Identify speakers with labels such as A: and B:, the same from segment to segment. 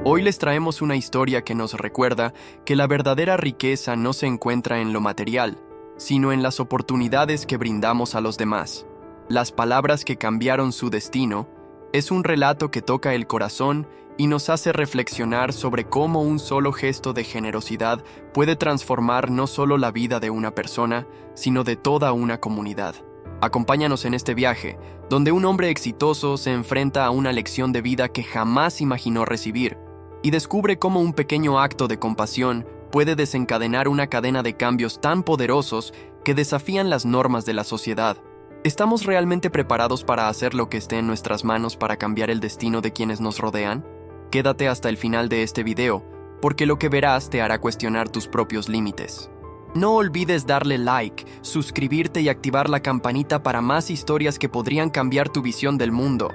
A: Hoy les traemos una historia que nos recuerda que la verdadera riqueza no se encuentra en lo material, sino en las oportunidades que brindamos a los demás. Las palabras que cambiaron su destino es un relato que toca el corazón y nos hace reflexionar sobre cómo un solo gesto de generosidad puede transformar no solo la vida de una persona, sino de toda una comunidad. Acompáñanos en este viaje, donde un hombre exitoso se enfrenta a una lección de vida que jamás imaginó recibir, y descubre cómo un pequeño acto de compasión puede desencadenar una cadena de cambios tan poderosos que desafían las normas de la sociedad. ¿Estamos realmente preparados para hacer lo que esté en nuestras manos para cambiar el destino de quienes nos rodean? Quédate hasta el final de este video, porque lo que verás te hará cuestionar tus propios límites. No olvides darle like, suscribirte y activar la campanita para más historias que podrían cambiar tu visión del mundo.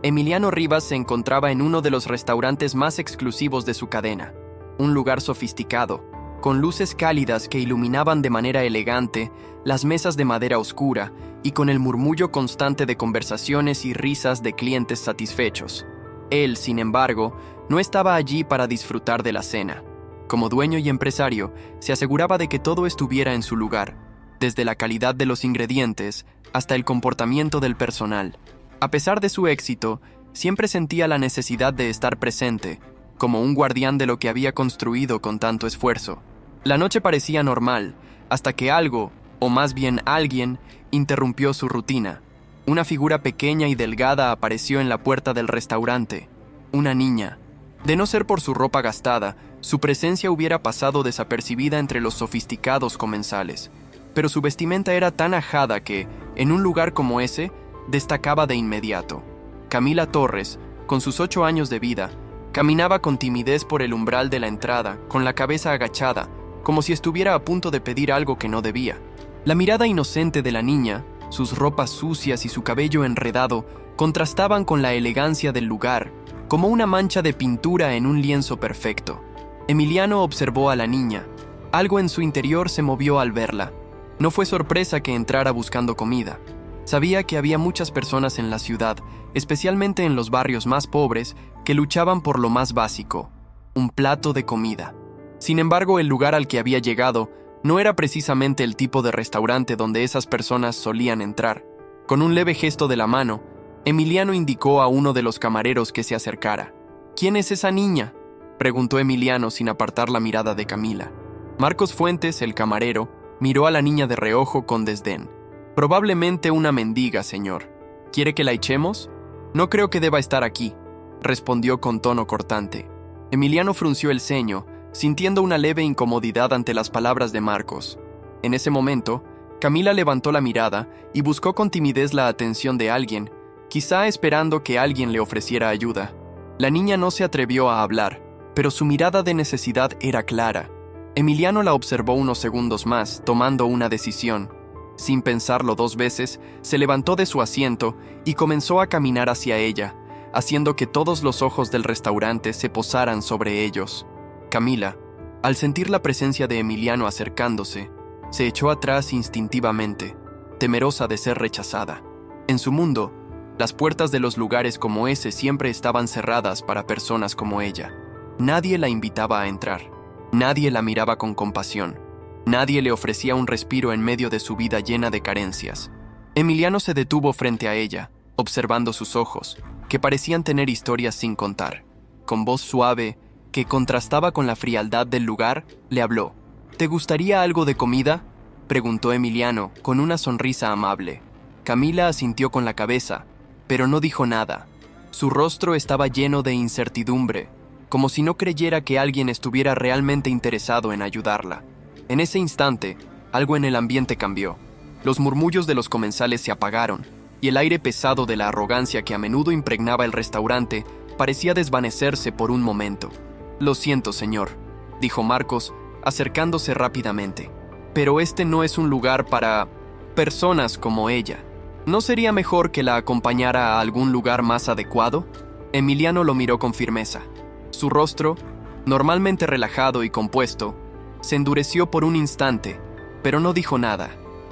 A: Emiliano Rivas se encontraba en uno de los restaurantes más exclusivos de su cadena, un lugar sofisticado, con luces cálidas que iluminaban de manera elegante, las mesas de madera oscura y con el murmullo constante de conversaciones y risas de clientes satisfechos. Él, sin embargo, no estaba allí para disfrutar de la cena. Como dueño y empresario, se aseguraba de que todo estuviera en su lugar, desde la calidad de los ingredientes hasta el comportamiento del personal. A pesar de su éxito, siempre sentía la necesidad de estar presente, como un guardián de lo que había construido con tanto esfuerzo. La noche parecía normal, hasta que algo, o más bien alguien, interrumpió su rutina. Una figura pequeña y delgada apareció en la puerta del restaurante. Una niña. De no ser por su ropa gastada, su presencia hubiera pasado desapercibida entre los sofisticados comensales. Pero su vestimenta era tan ajada que, en un lugar como ese, destacaba de inmediato. Camila Torres, con sus 8 años de vida, caminaba con timidez por el umbral de la entrada, con la cabeza agachada, como si estuviera a punto de pedir algo que no debía. La mirada inocente de la niña, sus ropas sucias y su cabello enredado contrastaban con la elegancia del lugar, como una mancha de pintura en un lienzo perfecto. Emiliano observó a la niña. Algo en su interior se movió al verla. No fue sorpresa que entrara buscando comida. Sabía que había muchas personas en la ciudad, especialmente en los barrios más pobres, que luchaban por lo más básico, un plato de comida. Sin embargo, el lugar al que había llegado no era precisamente el tipo de restaurante donde esas personas solían entrar. Con un leve gesto de la mano, Emiliano indicó a uno de los camareros que se acercara. «¿Quién es esa niña?», preguntó Emiliano sin apartar la mirada de Camila. Marcos Fuentes, el camarero, miró a la niña de reojo con desdén. «Probablemente una mendiga, señor. ¿Quiere que la echemos? No creo que deba estar aquí», respondió con tono cortante. Emiliano frunció el ceño, sintiendo una leve incomodidad ante las palabras de Marcos. En ese momento, Camila levantó la mirada y buscó con timidez la atención de alguien, quizá esperando que alguien le ofreciera ayuda. La niña no se atrevió a hablar, pero su mirada de necesidad era clara. Emiliano la observó unos segundos más, tomando una decisión. Sin pensarlo 2 veces, se levantó de su asiento y comenzó a caminar hacia ella, haciendo que todos los ojos del restaurante se posaran sobre ellos. Camila, al sentir la presencia de Emiliano acercándose, se echó atrás instintivamente, temerosa de ser rechazada. En su mundo, las puertas de los lugares como ese siempre estaban cerradas para personas como ella. Nadie la invitaba a entrar, nadie la miraba con compasión. Nadie le ofrecía un respiro en medio de su vida llena de carencias. Emiliano se detuvo frente a ella, observando sus ojos, que parecían tener historias sin contar. Con voz suave, que contrastaba con la frialdad del lugar, le habló. «¿Te gustaría algo de comida?», preguntó Emiliano, con una sonrisa amable. Camila asintió con la cabeza, pero no dijo nada. Su rostro estaba lleno de incertidumbre, como si no creyera que alguien estuviera realmente interesado en ayudarla. En ese instante, algo en el ambiente cambió. Los murmullos de los comensales se apagaron, y el aire pesado de la arrogancia que a menudo impregnaba el restaurante parecía desvanecerse por un momento. «Lo siento, señor», dijo Marcos, acercándose rápidamente. «Pero este no es un lugar para personas como ella. ¿No sería mejor que la acompañara a algún lugar más adecuado?». Emiliano lo miró con firmeza. Su rostro, normalmente relajado y compuesto, se endureció por un instante, pero no dijo nada.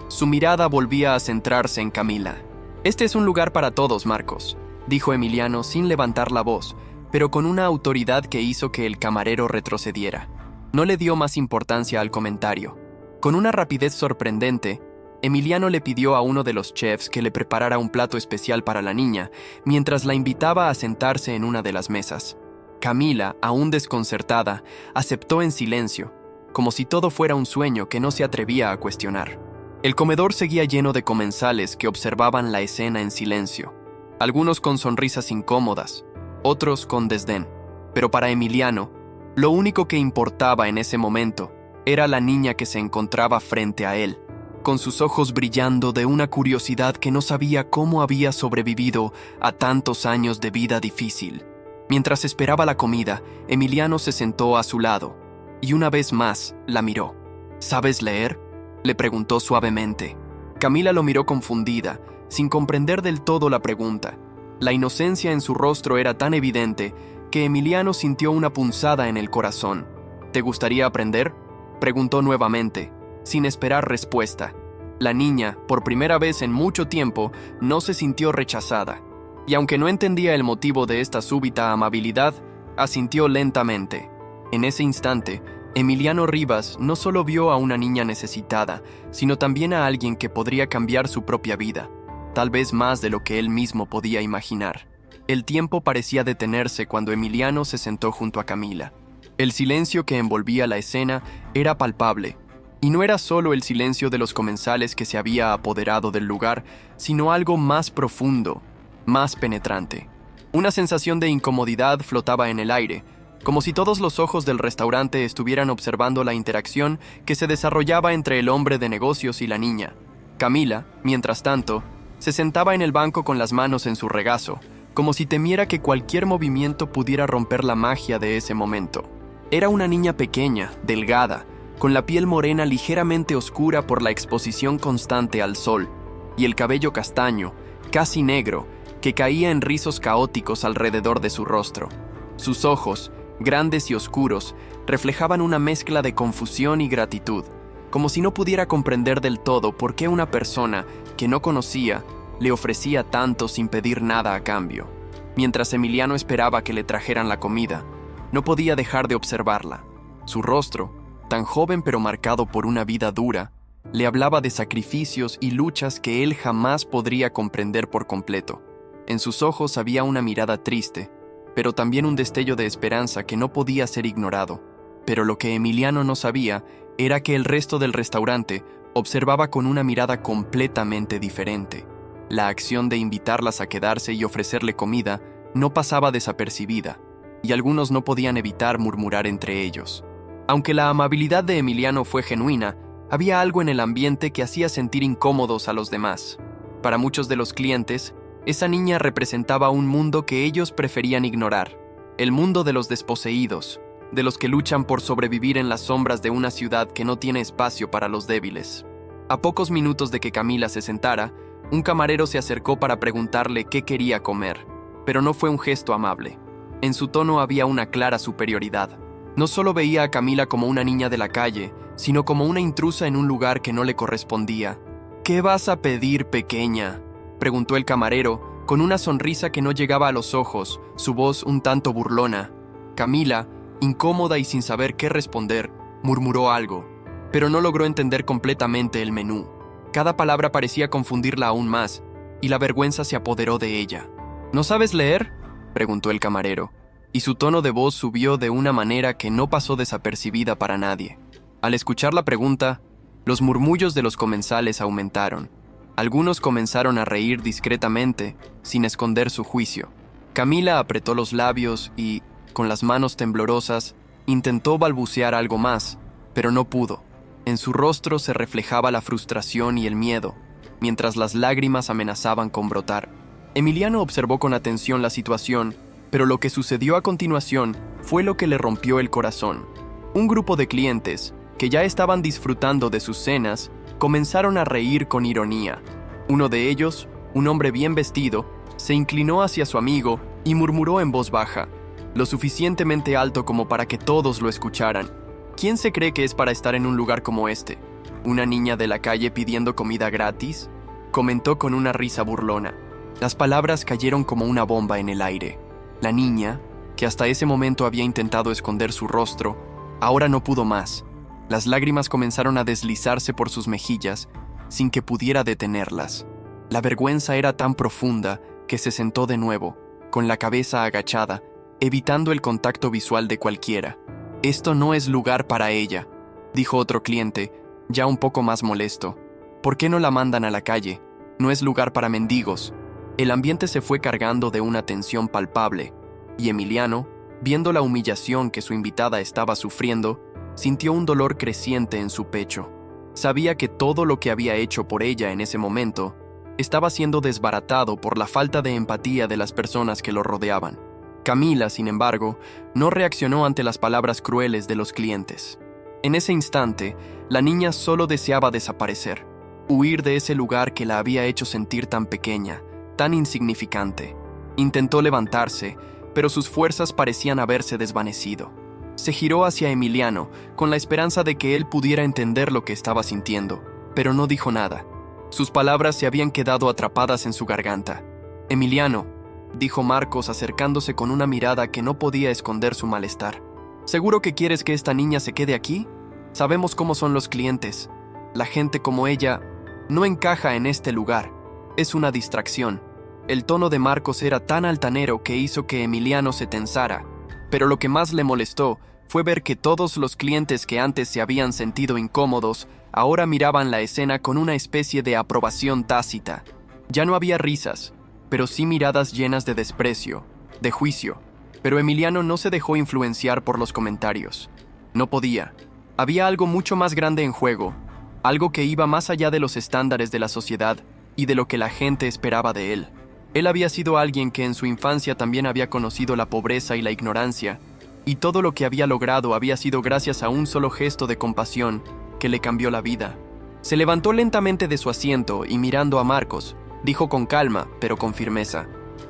A: Su mirada volvía a centrarse en Camila. «Este es un lugar para todos, Marcos», dijo Emiliano sin levantar la voz, pero con una autoridad que hizo que el camarero retrocediera. No le dio más importancia al comentario. Con una rapidez sorprendente, Emiliano le pidió a uno de los chefs que le preparara un plato especial para la niña, mientras la invitaba a sentarse en una de las mesas. Camila, aún desconcertada, aceptó en silencio, como si todo fuera un sueño que no se atrevía a cuestionar. El comedor seguía lleno de comensales que observaban la escena en silencio, algunos con sonrisas incómodas, otros con desdén. Pero para Emiliano, lo único que importaba en ese momento era la niña que se encontraba frente a él, con sus ojos brillando de una curiosidad que no sabía cómo había sobrevivido a tantos años de vida difícil. Mientras esperaba la comida, Emiliano se sentó a su lado y una vez más la miró. ¿Sabes leer?, le preguntó suavemente. Camila lo miró confundida, sin comprender del todo la pregunta. La inocencia en su rostro era tan evidente que Emiliano sintió una punzada en el corazón. ¿Te gustaría aprender?, preguntó nuevamente, sin esperar respuesta. La niña, por primera vez en mucho tiempo, no se sintió rechazada, y aunque no entendía el motivo de esta súbita amabilidad, asintió lentamente. En ese instante, Emiliano Rivas no solo vio a una niña necesitada, sino también a alguien que podría cambiar su propia vida, tal vez más de lo que él mismo podía imaginar. El tiempo parecía detenerse cuando Emiliano se sentó junto a Camila. El silencio que envolvía la escena era palpable, y no era solo el silencio de los comensales que se había apoderado del lugar, sino algo más profundo, más penetrante. Una sensación de incomodidad flotaba en el aire, como si todos los ojos del restaurante estuvieran observando la interacción que se desarrollaba entre el hombre de negocios y la niña. Camila, mientras tanto, se sentaba en el banco con las manos en su regazo, como si temiera que cualquier movimiento pudiera romper la magia de ese momento. Era una niña pequeña, delgada, con la piel morena ligeramente oscura por la exposición constante al sol, y el cabello castaño, casi negro, que caía en rizos caóticos alrededor de su rostro. Sus ojos, grandes y oscuros, reflejaban una mezcla de confusión y gratitud, como si no pudiera comprender del todo por qué una persona que no conocía le ofrecía tanto sin pedir nada a cambio. Mientras Emiliano esperaba que le trajeran la comida, no podía dejar de observarla. Su rostro, tan joven pero marcado por una vida dura, le hablaba de sacrificios y luchas que él jamás podría comprender por completo. En sus ojos había una mirada triste, pero también un destello de esperanza que no podía ser ignorado. Pero lo que Emiliano no sabía era que el resto del restaurante observaba con una mirada completamente diferente. La acción de invitarlas a quedarse y ofrecerle comida no pasaba desapercibida, y algunos no podían evitar murmurar entre ellos. Aunque la amabilidad de Emiliano fue genuina, había algo en el ambiente que hacía sentir incómodos a los demás. Para muchos de los clientes, esa niña representaba un mundo que ellos preferían ignorar, el mundo de los desposeídos, de los que luchan por sobrevivir en las sombras de una ciudad que no tiene espacio para los débiles. A pocos minutos de que Camila se sentara, un camarero se acercó para preguntarle qué quería comer, pero no fue un gesto amable. En su tono había una clara superioridad. No solo veía a Camila como una niña de la calle, sino como una intrusa en un lugar que no le correspondía. ¿Qué vas a pedir, pequeña?, preguntó el camarero, con una sonrisa que no llegaba a los ojos, su voz un tanto burlona. Camila, incómoda y sin saber qué responder, murmuró algo, pero no logró entender completamente el menú. Cada palabra parecía confundirla aún más, y la vergüenza se apoderó de ella. ¿No sabes leer?, preguntó el camarero, y su tono de voz subió de una manera que no pasó desapercibida para nadie. Al escuchar la pregunta, los murmullos de los comensales aumentaron. Algunos comenzaron a reír discretamente, sin esconder su juicio. Camila apretó los labios y, con las manos temblorosas, intentó balbucear algo más, pero no pudo. En su rostro se reflejaba la frustración y el miedo, mientras las lágrimas amenazaban con brotar. Emiliano observó con atención la situación, pero lo que sucedió a continuación fue lo que le rompió el corazón. Un grupo de clientes, que ya estaban disfrutando de sus cenas, comenzaron a reír con ironía. Uno de ellos, un hombre bien vestido, se inclinó hacia su amigo y murmuró en voz baja, lo suficientemente alto como para que todos lo escucharan. ¿Quién se cree que es para estar en un lugar como este? ¿Una niña de la calle pidiendo comida gratis?, comentó con una risa burlona. Las palabras cayeron como una bomba en el aire. La niña, que hasta ese momento había intentado esconder su rostro, ahora no pudo más. Las lágrimas comenzaron a deslizarse por sus mejillas, sin que pudiera detenerlas. La vergüenza era tan profunda que se sentó de nuevo, con la cabeza agachada, evitando el contacto visual de cualquiera. «Esto no es lugar para ella», dijo otro cliente, ya un poco más molesto. «¿Por qué no la mandan a la calle? No es lugar para mendigos». El ambiente se fue cargando de una tensión palpable, y Emiliano, viendo la humillación que su invitada estaba sufriendo, sintió un dolor creciente en su pecho. Sabía que todo lo que había hecho por ella en ese momento estaba siendo desbaratado por la falta de empatía de las personas que lo rodeaban. Camila, sin embargo, no reaccionó ante las palabras crueles de los clientes. En ese instante, la niña solo deseaba desaparecer, huir de ese lugar que la había hecho sentir tan pequeña, tan insignificante. Intentó levantarse, pero sus fuerzas parecían haberse desvanecido. Se giró hacia Emiliano, con la esperanza de que él pudiera entender lo que estaba sintiendo, pero no dijo nada. Sus palabras se habían quedado atrapadas en su garganta. «Emiliano», dijo Marcos acercándose con una mirada que no podía esconder su malestar. «¿Seguro que quieres que esta niña se quede aquí? Sabemos cómo son los clientes. La gente como ella no encaja en este lugar. Es una distracción». El tono de Marcos era tan altanero que hizo que Emiliano se tensara, pero lo que más le molestó fue ver que todos los clientes que antes se habían sentido incómodos ahora miraban la escena con una especie de aprobación tácita. Ya no había risas, pero sí miradas llenas de desprecio, de juicio. Pero Emiliano no se dejó influenciar por los comentarios. No podía. Había algo mucho más grande en juego, algo que iba más allá de los estándares de la sociedad y de lo que la gente esperaba de él. Él había sido alguien que en su infancia también había conocido la pobreza y la ignorancia, y todo lo que había logrado había sido gracias a un solo gesto de compasión que le cambió la vida. Se levantó lentamente de su asiento y mirando a Marcos, dijo con calma, pero con firmeza: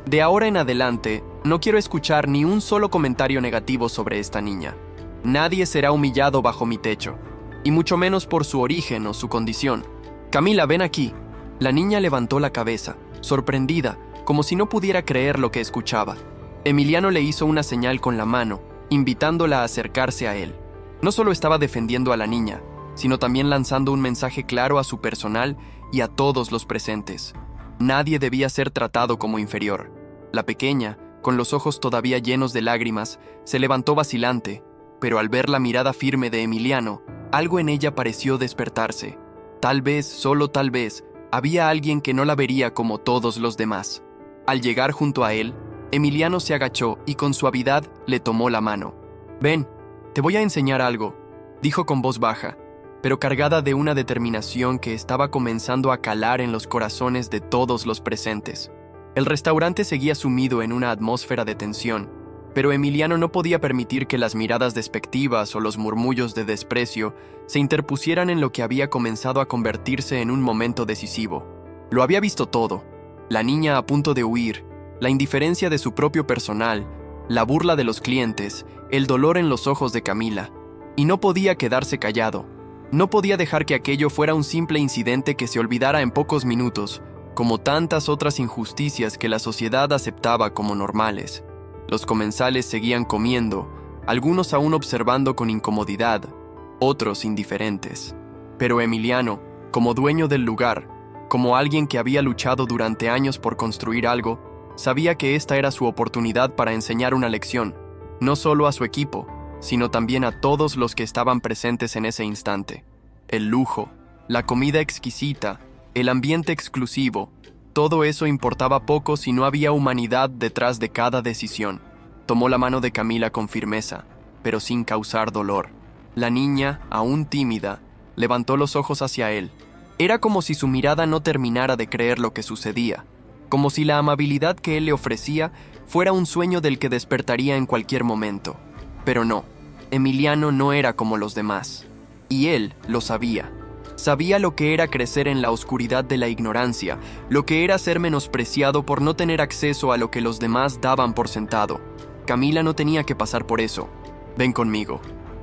A: «De ahora en adelante, no quiero escuchar ni un solo comentario negativo sobre esta niña. Nadie será humillado bajo mi techo, y mucho menos por su origen o su condición. Camila, ven aquí». La niña levantó la cabeza, sorprendida, como si no pudiera creer lo que escuchaba. Emiliano le hizo una señal con la mano, invitándola a acercarse a él. No solo estaba defendiendo a la niña, sino también lanzando un mensaje claro a su personal y a todos los presentes. Nadie debía ser tratado como inferior. La pequeña, con los ojos todavía llenos de lágrimas, se levantó vacilante, pero al ver la mirada firme de Emiliano, algo en ella pareció despertarse. Tal vez, solo tal vez, había alguien que no la vería como todos los demás. Al llegar junto a él, Emiliano se agachó y con suavidad le tomó la mano. «Ven, te voy a enseñar algo», dijo con voz baja, pero cargada de una determinación que estaba comenzando a calar en los corazones de todos los presentes. El restaurante seguía sumido en una atmósfera de tensión, pero Emiliano no podía permitir que las miradas despectivas o los murmullos de desprecio se interpusieran en lo que había comenzado a convertirse en un momento decisivo. Lo había visto todo: la niña a punto de huir, la indiferencia de su propio personal, la burla de los clientes, el dolor en los ojos de Camila. Y no podía quedarse callado. No podía dejar que aquello fuera un simple incidente que se olvidara en pocos minutos, como tantas otras injusticias que la sociedad aceptaba como normales. Los comensales seguían comiendo, algunos aún observando con incomodidad, otros indiferentes. Pero Emiliano, como dueño del lugar, como alguien que había luchado durante años por construir algo, sabía que esta era su oportunidad para enseñar una lección, no solo a su equipo, sino también a todos los que estaban presentes en ese instante. El lujo, la comida exquisita, el ambiente exclusivo, todo eso importaba poco si no había humanidad detrás de cada decisión. Tomó la mano de Camila con firmeza, pero sin causar dolor. La niña, aún tímida, levantó los ojos hacia él. Era como si su mirada no terminara de creer lo que sucedía, como si la amabilidad que él le ofrecía fuera un sueño del que despertaría en cualquier momento. Pero no, Emiliano no era como los demás, y él lo sabía. Sabía lo que era crecer en la oscuridad de la ignorancia, lo que era ser menospreciado por no tener acceso a lo que los demás daban por sentado. Camila no tenía que pasar por eso. «Ven conmigo»,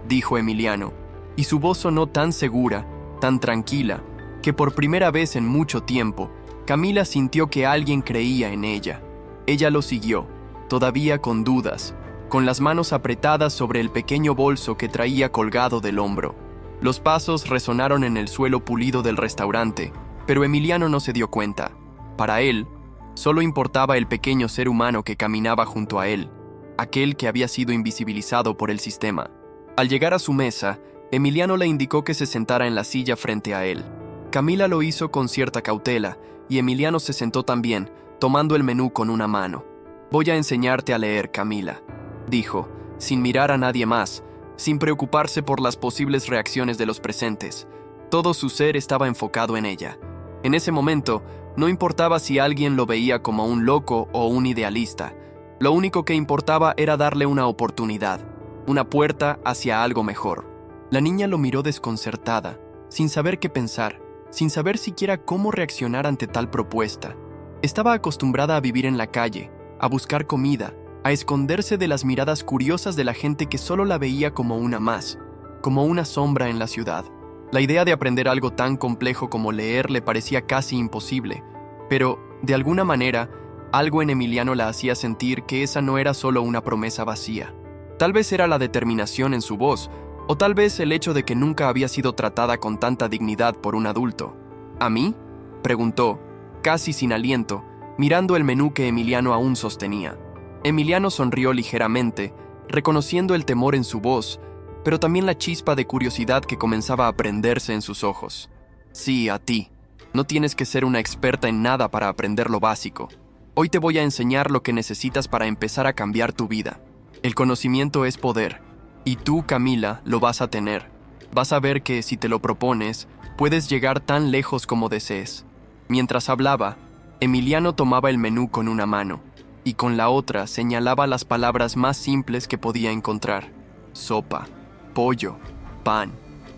A: dijo Emiliano, y su voz sonó tan segura, tan tranquila, que por primera vez en mucho tiempo, Camila sintió que alguien creía en ella. Ella lo siguió, todavía con dudas, con las manos apretadas sobre el pequeño bolso que traía colgado del hombro. Los pasos resonaron en el suelo pulido del restaurante, pero Emiliano no se dio cuenta. Para él, solo importaba el pequeño ser humano que caminaba junto a él, aquel que había sido invisibilizado por el sistema. Al llegar a su mesa, Emiliano le indicó que se sentara en la silla frente a él. Camila lo hizo con cierta cautela, y Emiliano se sentó también, tomando el menú con una mano. «Voy a enseñarte a leer, Camila», dijo, sin mirar a nadie más, sin preocuparse por las posibles reacciones de los presentes. Todo su ser estaba enfocado en ella. En ese momento, no importaba si alguien lo veía como un loco o un idealista. Lo único que importaba era darle una oportunidad, una puerta hacia algo mejor. La niña lo miró desconcertada, sin saber qué pensar, sin saber siquiera cómo reaccionar ante tal propuesta. Estaba acostumbrada a vivir en la calle, a buscar comida, a esconderse de las miradas curiosas de la gente que solo la veía como una más, como una sombra en la ciudad. La idea de aprender algo tan complejo como leer le parecía casi imposible, pero, de alguna manera, algo en Emiliano la hacía sentir que esa no era solo una promesa vacía. Tal vez era la determinación en su voz, o tal vez el hecho de que nunca había sido tratada con tanta dignidad por un adulto. ¿A mí?, preguntó, casi sin aliento, mirando el menú que Emiliano aún sostenía. Emiliano sonrió ligeramente, reconociendo el temor en su voz, pero también la chispa de curiosidad que comenzaba a prenderse en sus ojos. «Sí, a ti. No tienes que ser una experta en nada para aprender lo básico. Hoy te voy a enseñar lo que necesitas para empezar a cambiar tu vida. El conocimiento es poder, y tú, Camila, lo vas a tener. Vas a ver que, si te lo propones, puedes llegar tan lejos como desees». Mientras hablaba, Emiliano tomaba el menú con una mano, y con la otra señalaba las palabras más simples que podía encontrar. Sopa, pollo, pan.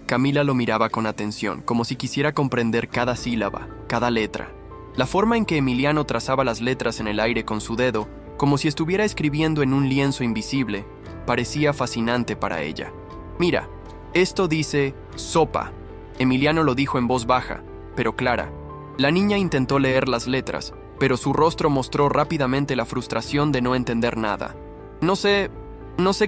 A: Camila lo miraba con atención, como si quisiera comprender cada sílaba, cada letra. La forma en que Emiliano trazaba las letras en el aire con su dedo, como si estuviera escribiendo en un lienzo invisible, parecía fascinante para ella. «Mira, esto dice sopa», Emiliano lo dijo en voz baja, pero clara. La niña intentó leer las letras, pero su rostro mostró rápidamente la frustración de no entender nada. No sé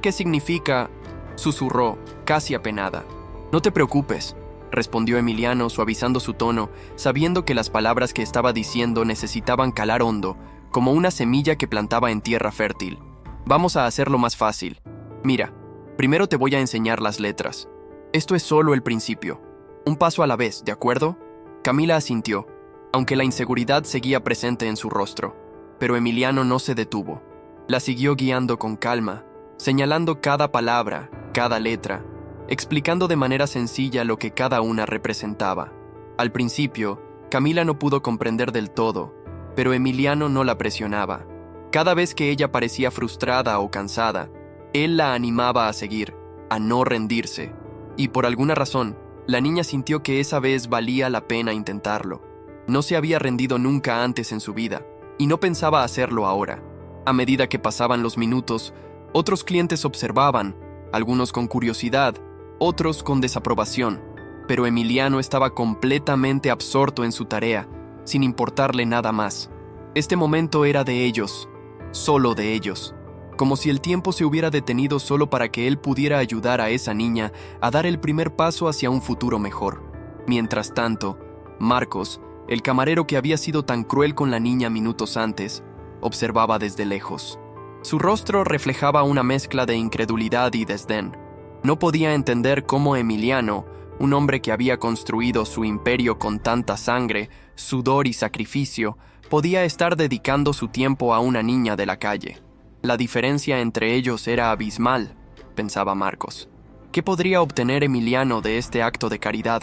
A: qué significa», susurró, casi apenada. «No te preocupes», respondió Emiliano, suavizando su tono, sabiendo que las palabras que estaba diciendo necesitaban calar hondo, como una semilla que plantaba en tierra fértil. «Vamos a hacerlo más fácil. Mira, primero te voy a enseñar las letras. Esto es solo el principio. Un paso a la vez, ¿de acuerdo?» Camila asintió, aunque la inseguridad seguía presente en su rostro, pero Emiliano no se detuvo. La siguió guiando con calma, señalando cada palabra, cada letra, explicando de manera sencilla lo que cada una representaba. Al principio, Camila no pudo comprender del todo, pero Emiliano no la presionaba. Cada vez que ella parecía frustrada o cansada, él la animaba a seguir, a no rendirse, y por alguna razón, la niña sintió que esa vez valía la pena intentarlo. No se había rendido nunca antes en su vida, y no pensaba hacerlo ahora. A medida que pasaban los minutos, otros clientes observaban, algunos con curiosidad, otros con desaprobación, pero Emiliano estaba completamente absorto en su tarea, sin importarle nada más. Este momento era de ellos, solo de ellos, como si el tiempo se hubiera detenido solo para que él pudiera ayudar a esa niña a dar el primer paso hacia un futuro mejor. Mientras tanto, Marcos, el camarero que había sido tan cruel con la niña minutos antes, observaba desde lejos. Su rostro reflejaba una mezcla de incredulidad y desdén. No podía entender cómo Emiliano, un hombre que había construido su imperio con tanta sangre, sudor y sacrificio, podía estar dedicando su tiempo a una niña de la calle. La diferencia entre ellos era abismal, pensaba Marcos. ¿Qué podría obtener Emiliano de este acto de caridad?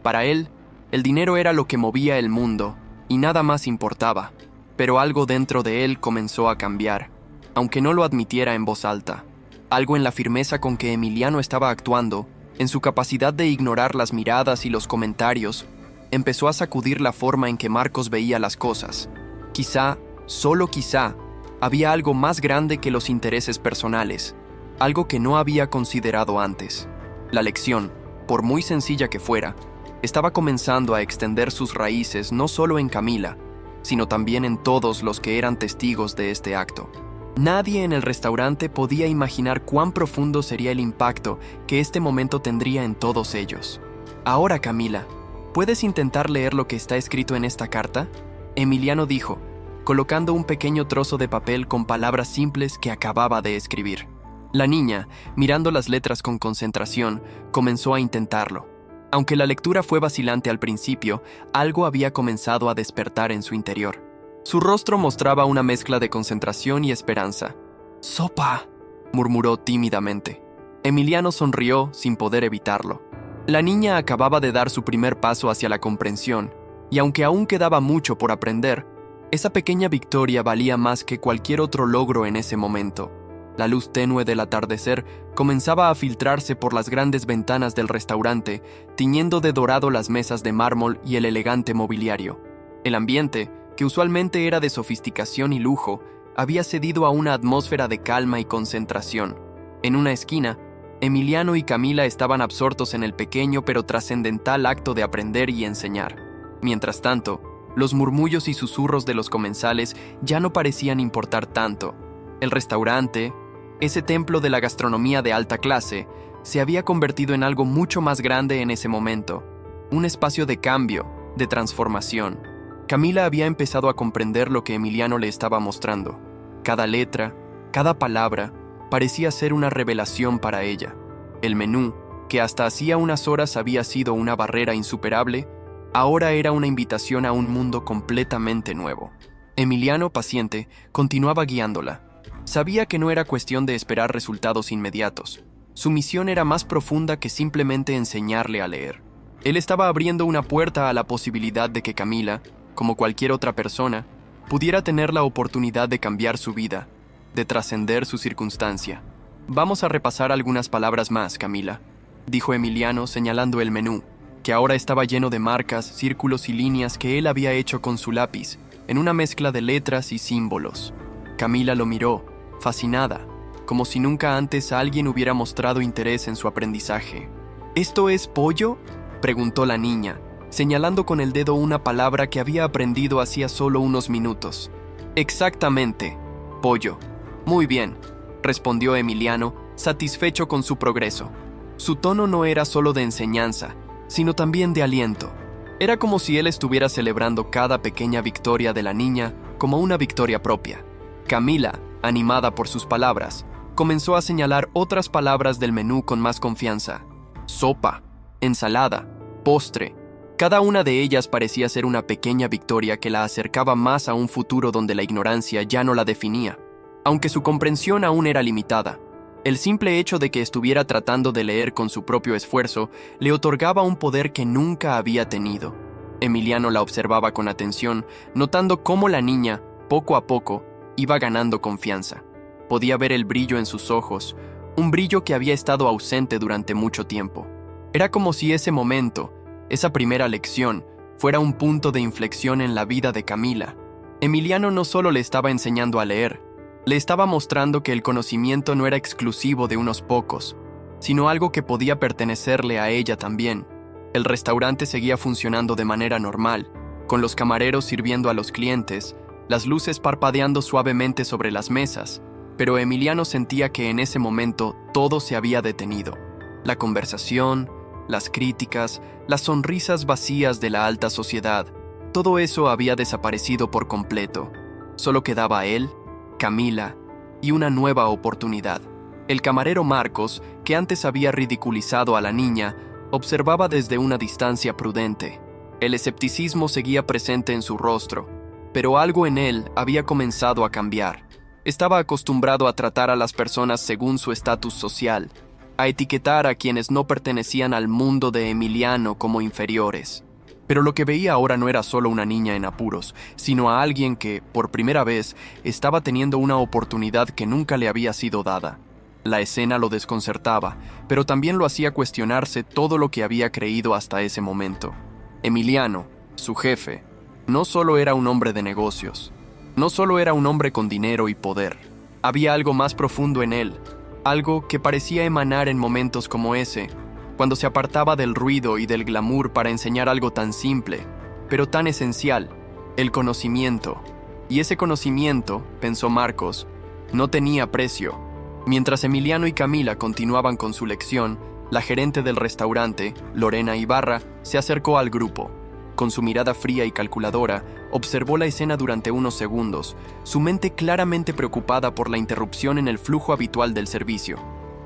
A: Para él, el dinero era lo que movía el mundo, y nada más importaba. Pero algo dentro de él comenzó a cambiar, aunque no lo admitiera en voz alta. Algo en la firmeza con que Emiliano estaba actuando, en su capacidad de ignorar las miradas y los comentarios, empezó a sacudir la forma en que Marcos veía las cosas. Quizá, solo quizá, había algo más grande que los intereses personales, algo que no había considerado antes. La lección, por muy sencilla que fuera, estaba comenzando a extender sus raíces no solo en Camila, sino también en todos los que eran testigos de este acto. Nadie en el restaurante podía imaginar cuán profundo sería el impacto que este momento tendría en todos ellos. Ahora, Camila, ¿puedes intentar leer lo que está escrito en esta carta? Emiliano dijo, colocando un pequeño trozo de papel con palabras simples que acababa de escribir. La niña, mirando las letras con concentración, comenzó a intentarlo. Aunque la lectura fue vacilante al principio, algo había comenzado a despertar en su interior. Su rostro mostraba una mezcla de concentración y esperanza. «¡Sopa!», murmuró tímidamente. Emiliano sonrió sin poder evitarlo. La niña acababa de dar su primer paso hacia la comprensión, y aunque aún quedaba mucho por aprender, esa pequeña victoria valía más que cualquier otro logro en ese momento. La luz tenue del atardecer comenzaba a filtrarse por las grandes ventanas del restaurante, tiñendo de dorado las mesas de mármol y el elegante mobiliario. El ambiente, que usualmente era de sofisticación y lujo, había cedido a una atmósfera de calma y concentración. En una esquina, Emiliano y Camila estaban absortos en el pequeño pero trascendental acto de aprender y enseñar. Mientras tanto, los murmullos y susurros de los comensales ya no parecían importar tanto. El restaurante, ese templo de la gastronomía de alta clase, se había convertido en algo mucho más grande en ese momento. Un espacio de cambio, de transformación. Camila había empezado a comprender lo que Emiliano le estaba mostrando. Cada letra, cada palabra, parecía ser una revelación para ella. El menú, que hasta hacía unas horas había sido una barrera insuperable, ahora era una invitación a un mundo completamente nuevo. Emiliano, paciente, continuaba guiándola. Sabía que no era cuestión de esperar resultados inmediatos. Su misión era más profunda que simplemente enseñarle a leer. Él estaba abriendo una puerta a la posibilidad de que Camila, como cualquier otra persona, pudiera tener la oportunidad de cambiar su vida, de trascender su circunstancia. «Vamos a repasar algunas palabras más, Camila», dijo Emiliano señalando el menú, que ahora estaba lleno de marcas, círculos y líneas que él había hecho con su lápiz, en una mezcla de letras y símbolos. Camila lo miró, fascinada, como si nunca antes alguien hubiera mostrado interés en su aprendizaje. «¿Esto es pollo?», preguntó la niña, señalando con el dedo una palabra que había aprendido hacía solo unos minutos. «Exactamente, pollo». «Muy bien», respondió Emiliano, satisfecho con su progreso. Su tono no era solo de enseñanza, sino también de aliento. Era como si él estuviera celebrando cada pequeña victoria de la niña como una victoria propia. Camila, animada por sus palabras, comenzó a señalar otras palabras del menú con más confianza. Sopa, ensalada, postre. Cada una de ellas parecía ser una pequeña victoria que la acercaba más a un futuro donde la ignorancia ya no la definía. Aunque su comprensión aún era limitada, el simple hecho de que estuviera tratando de leer con su propio esfuerzo le otorgaba un poder que nunca había tenido. Emiliano la observaba con atención, notando cómo la niña, poco a poco, iba ganando confianza. Podía ver el brillo en sus ojos, un brillo que había estado ausente durante mucho tiempo. Era como si ese momento, esa primera lección, fuera un punto de inflexión en la vida de Camila. Emiliano no solo le estaba enseñando a leer, le estaba mostrando que el conocimiento no era exclusivo de unos pocos, sino algo que podía pertenecerle a ella también. El restaurante seguía funcionando de manera normal, con los camareros sirviendo a los clientes, las luces parpadeando suavemente sobre las mesas, pero Emiliano sentía que en ese momento todo se había detenido. La conversación, las críticas, las sonrisas vacías de la alta sociedad, todo eso había desaparecido por completo. Solo quedaba él, Camila y una nueva oportunidad. El camarero Marcos, que antes había ridiculizado a la niña, observaba desde una distancia prudente. El escepticismo seguía presente en su rostro, pero algo en él había comenzado a cambiar. Estaba acostumbrado a tratar a las personas según su estatus social, a etiquetar a quienes no pertenecían al mundo de Emiliano como inferiores. Pero lo que veía ahora no era solo una niña en apuros, sino a alguien que, por primera vez, estaba teniendo una oportunidad que nunca le había sido dada. La escena lo desconcertaba, pero también lo hacía cuestionarse todo lo que había creído hasta ese momento. Emiliano, su jefe, no solo era un hombre de negocios, no solo era un hombre con dinero y poder. Había algo más profundo en él, algo que parecía emanar en momentos como ese, cuando se apartaba del ruido y del glamour para enseñar algo tan simple, pero tan esencial, el conocimiento. Y ese conocimiento, pensó Marcos, No tenía precio. Mientras Emiliano y Camila continuaban con su lección, la gerente del restaurante, Lorena Ibarra, se acercó al grupo. Con su mirada fría y calculadora, observó la escena durante unos segundos, su mente claramente preocupada por la interrupción en el flujo habitual del servicio.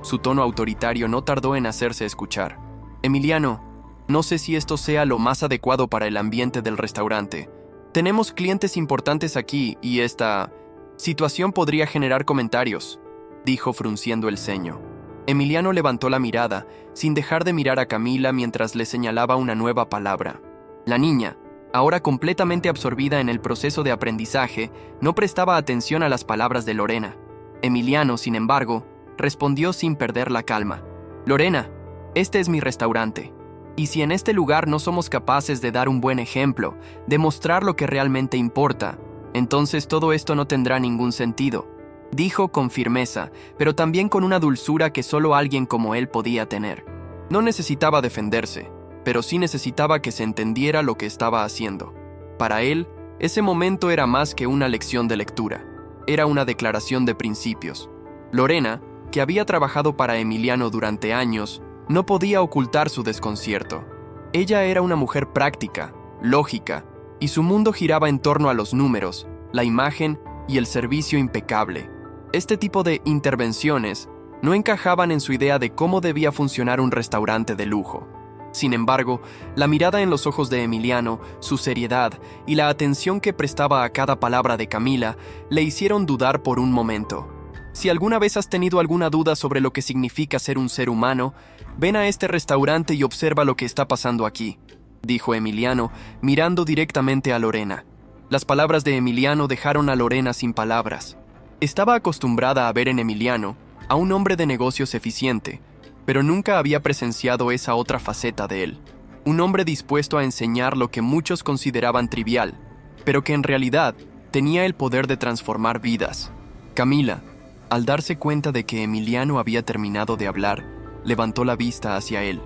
A: Su tono autoritario no tardó en hacerse escuchar. Emiliano, no sé si esto sea lo más adecuado para el ambiente del restaurante. Tenemos clientes importantes aquí y esta situación podría generar comentarios, dijo frunciendo el ceño. Emiliano levantó la mirada, sin dejar de mirar a Camila mientras le señalaba una nueva palabra. La niña, ahora completamente absorbida en el proceso de aprendizaje, no prestaba atención a las palabras de Lorena. Emiliano, sin embargo, respondió sin perder la calma. Lorena, este es mi restaurante. Y si en este lugar no somos capaces de dar un buen ejemplo, de mostrar lo que realmente importa, entonces todo esto no tendrá ningún sentido, dijo con firmeza, pero también con una dulzura que solo alguien como él podía tener. No necesitaba defenderse, pero sí necesitaba que se entendiera lo que estaba haciendo. Para él, ese momento era más que una lección de lectura, era una declaración de principios. Lorena, que había trabajado para Emiliano durante años, no podía ocultar su desconcierto. Ella era una mujer práctica, lógica, y su mundo giraba en torno a los números, la imagen y el servicio impecable. Este tipo de intervenciones no encajaban en su idea de cómo debía funcionar un restaurante de lujo. Sin embargo, la mirada en los ojos de Emiliano, su seriedad y la atención que prestaba a cada palabra de Camila le hicieron dudar por un momento. Si alguna vez has tenido alguna duda sobre lo que significa ser un ser humano, ven a este restaurante y observa lo que está pasando aquí, dijo Emiliano, mirando directamente a Lorena. Las palabras de Emiliano dejaron a Lorena sin palabras. Estaba acostumbrada a ver en Emiliano a un hombre de negocios eficiente, pero nunca había presenciado esa otra faceta de él. Un hombre dispuesto a enseñar lo que muchos consideraban trivial, pero que en realidad tenía el poder de transformar vidas. Camila, al darse cuenta de que Emiliano había terminado de hablar, levantó la vista hacia él.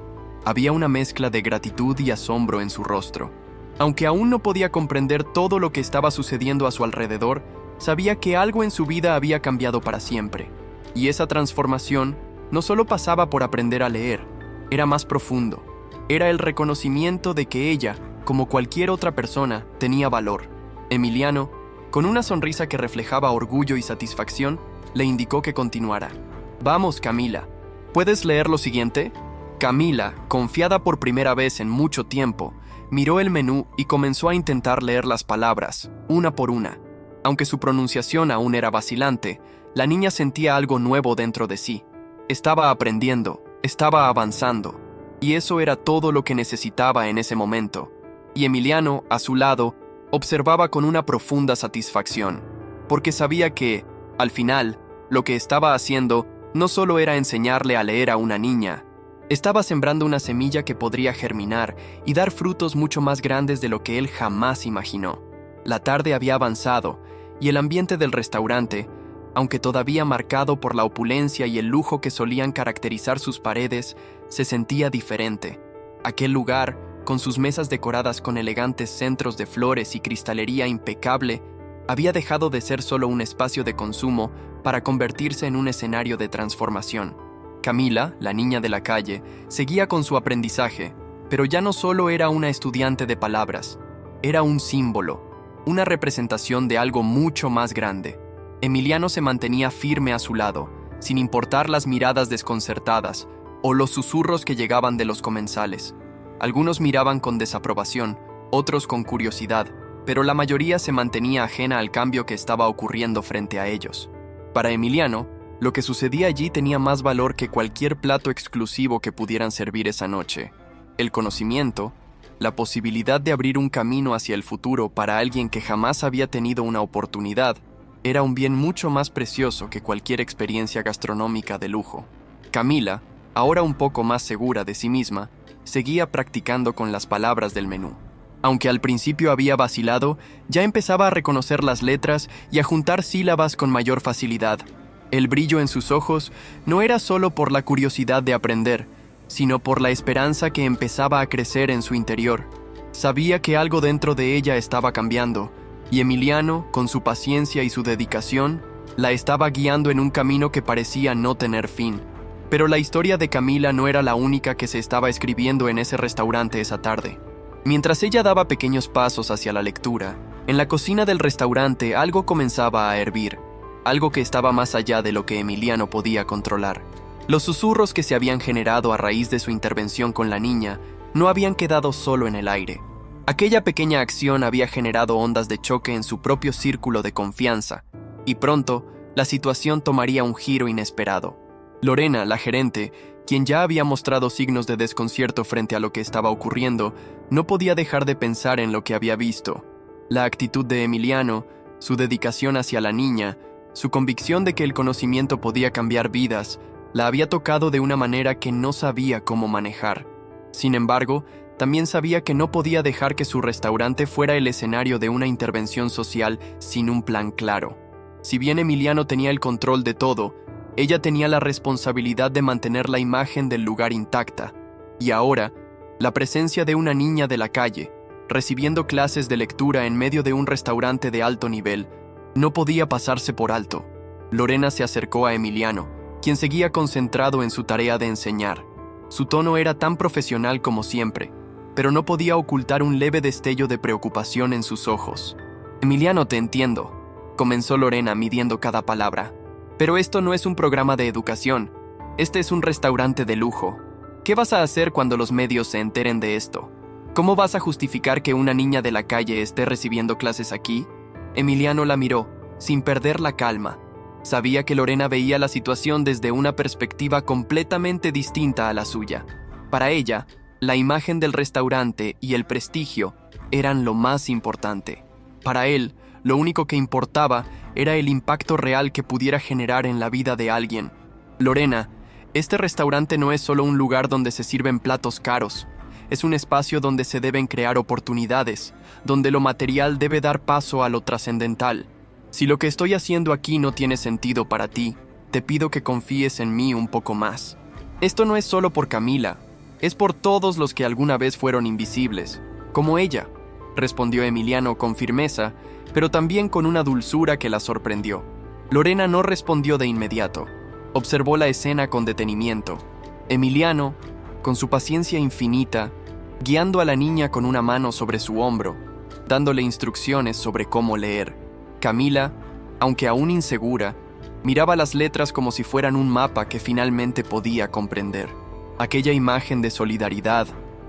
A: Había una mezcla de gratitud y asombro en su rostro. Aunque aún no podía comprender todo lo que estaba sucediendo a su alrededor, sabía que algo en su vida había cambiado para siempre. Y esa transformación no solo pasaba por aprender a leer, era más profundo. Era el reconocimiento de que ella, como cualquier otra persona, tenía valor. Emiliano, con una sonrisa que reflejaba orgullo y satisfacción, le indicó que continuara. Vamos, Camila. ¿Puedes leer lo siguiente? Camila, confiada por primera vez en mucho tiempo, miró el menú y comenzó a intentar leer las palabras, una por una. Aunque su pronunciación aún era vacilante, la niña sentía algo nuevo dentro de sí. Estaba aprendiendo, estaba avanzando, y eso era todo lo que necesitaba en ese momento. Y Emiliano, a su lado, observaba con una profunda satisfacción, porque sabía que, al final, lo que estaba haciendo no solo era enseñarle a leer a una niña, estaba sembrando una semilla que podría germinar y dar frutos mucho más grandes de lo que él jamás imaginó. La tarde había avanzado, y el ambiente del restaurante, aunque todavía marcado por la opulencia y el lujo que solían caracterizar sus paredes, se sentía diferente. Aquel lugar, con sus mesas decoradas con elegantes centros de flores y cristalería impecable, había dejado de ser solo un espacio de consumo para convertirse en un escenario de transformación. Camila, la niña de la calle, seguía con su aprendizaje, pero ya no solo era una estudiante de palabras, era un símbolo, una representación de algo mucho más grande. Emiliano se mantenía firme a su lado, sin importar las miradas desconcertadas o los susurros que llegaban de los comensales. Algunos miraban con desaprobación, otros con curiosidad, pero la mayoría se mantenía ajena al cambio que estaba ocurriendo frente a ellos. Para Emiliano, lo que sucedía allí tenía más valor que cualquier plato exclusivo que pudieran servir esa noche. El conocimiento, la posibilidad de abrir un camino hacia el futuro para alguien que jamás había tenido una oportunidad, era un bien mucho más precioso que cualquier experiencia gastronómica de lujo. Camila, ahora un poco más segura de sí misma, seguía practicando con las palabras del menú. Aunque al principio había vacilado, ya empezaba a reconocer las letras y a juntar sílabas con mayor facilidad. El brillo en sus ojos no era solo por la curiosidad de aprender, sino por la esperanza que empezaba a crecer en su interior. Sabía que algo dentro de ella estaba cambiando, y Emiliano, con su paciencia y su dedicación, La estaba guiando en un camino que parecía no tener fin. Pero la historia de Camila no era la única que se estaba escribiendo en ese restaurante esa tarde. Mientras ella daba pequeños pasos hacia la lectura, en la cocina del restaurante algo comenzaba a hervir, algo que estaba más allá de lo que Emiliano podía controlar. Los susurros que se habían generado a raíz de su intervención con la niña no habían quedado solo en el aire. Aquella pequeña acción había generado ondas de choque en su propio círculo de confianza, y pronto la situación tomaría un giro inesperado. Lorena, la gerente, quien ya había mostrado signos de desconcierto frente a lo que estaba ocurriendo, no podía dejar de pensar en lo que había visto. La actitud de Emiliano, su dedicación hacia la niña, su convicción de que el conocimiento podía cambiar vidas, la había tocado de una manera que no sabía cómo manejar. Sin embargo, también sabía que no podía dejar que su restaurante fuera el escenario de una intervención social sin un plan claro. Si bien Emiliano tenía el control de todo, ella tenía la responsabilidad de mantener la imagen del lugar intacta. Y ahora, la presencia de una niña de la calle, recibiendo clases de lectura en medio de un restaurante de alto nivel, no podía pasarse por alto. Lorena se acercó a Emiliano, quien seguía concentrado en su tarea de enseñar. Su tono era tan profesional como siempre, pero no podía ocultar un leve destello de preocupación en sus ojos. «Emiliano, te entiendo», comenzó Lorena midiendo cada palabra. «Pero esto no es un programa de educación. Este es un restaurante de lujo. ¿Qué vas a hacer cuando los medios se enteren de esto? ¿Cómo vas a justificar que una niña de la calle esté recibiendo clases aquí?» Emiliano la miró, sin perder la calma. Sabía que Lorena veía la situación desde una perspectiva completamente distinta a la suya. Para ella, la imagen del restaurante y el prestigio eran lo más importante. Para él, lo único que importaba era el impacto real que pudiera generar en la vida de alguien. «Lorena, este restaurante no es solo un lugar donde se sirven platos caros. Es un espacio donde se deben crear oportunidades, donde lo material debe dar paso a lo trascendental. Si lo que estoy haciendo aquí no tiene sentido para ti, te pido que confíes en mí un poco más. Esto no es solo por Camila, es por todos los que alguna vez fueron invisibles, como ella», respondió Emiliano con firmeza, pero también con una dulzura que la sorprendió. Lorena no respondió de inmediato. Observó la escena con detenimiento. Emiliano, con su paciencia infinita, guiando a la niña con una mano sobre su hombro, dándole instrucciones sobre cómo leer. Camila, aunque aún insegura, miraba las letras como si fueran un mapa que finalmente podía comprender. Aquella imagen de solidaridad,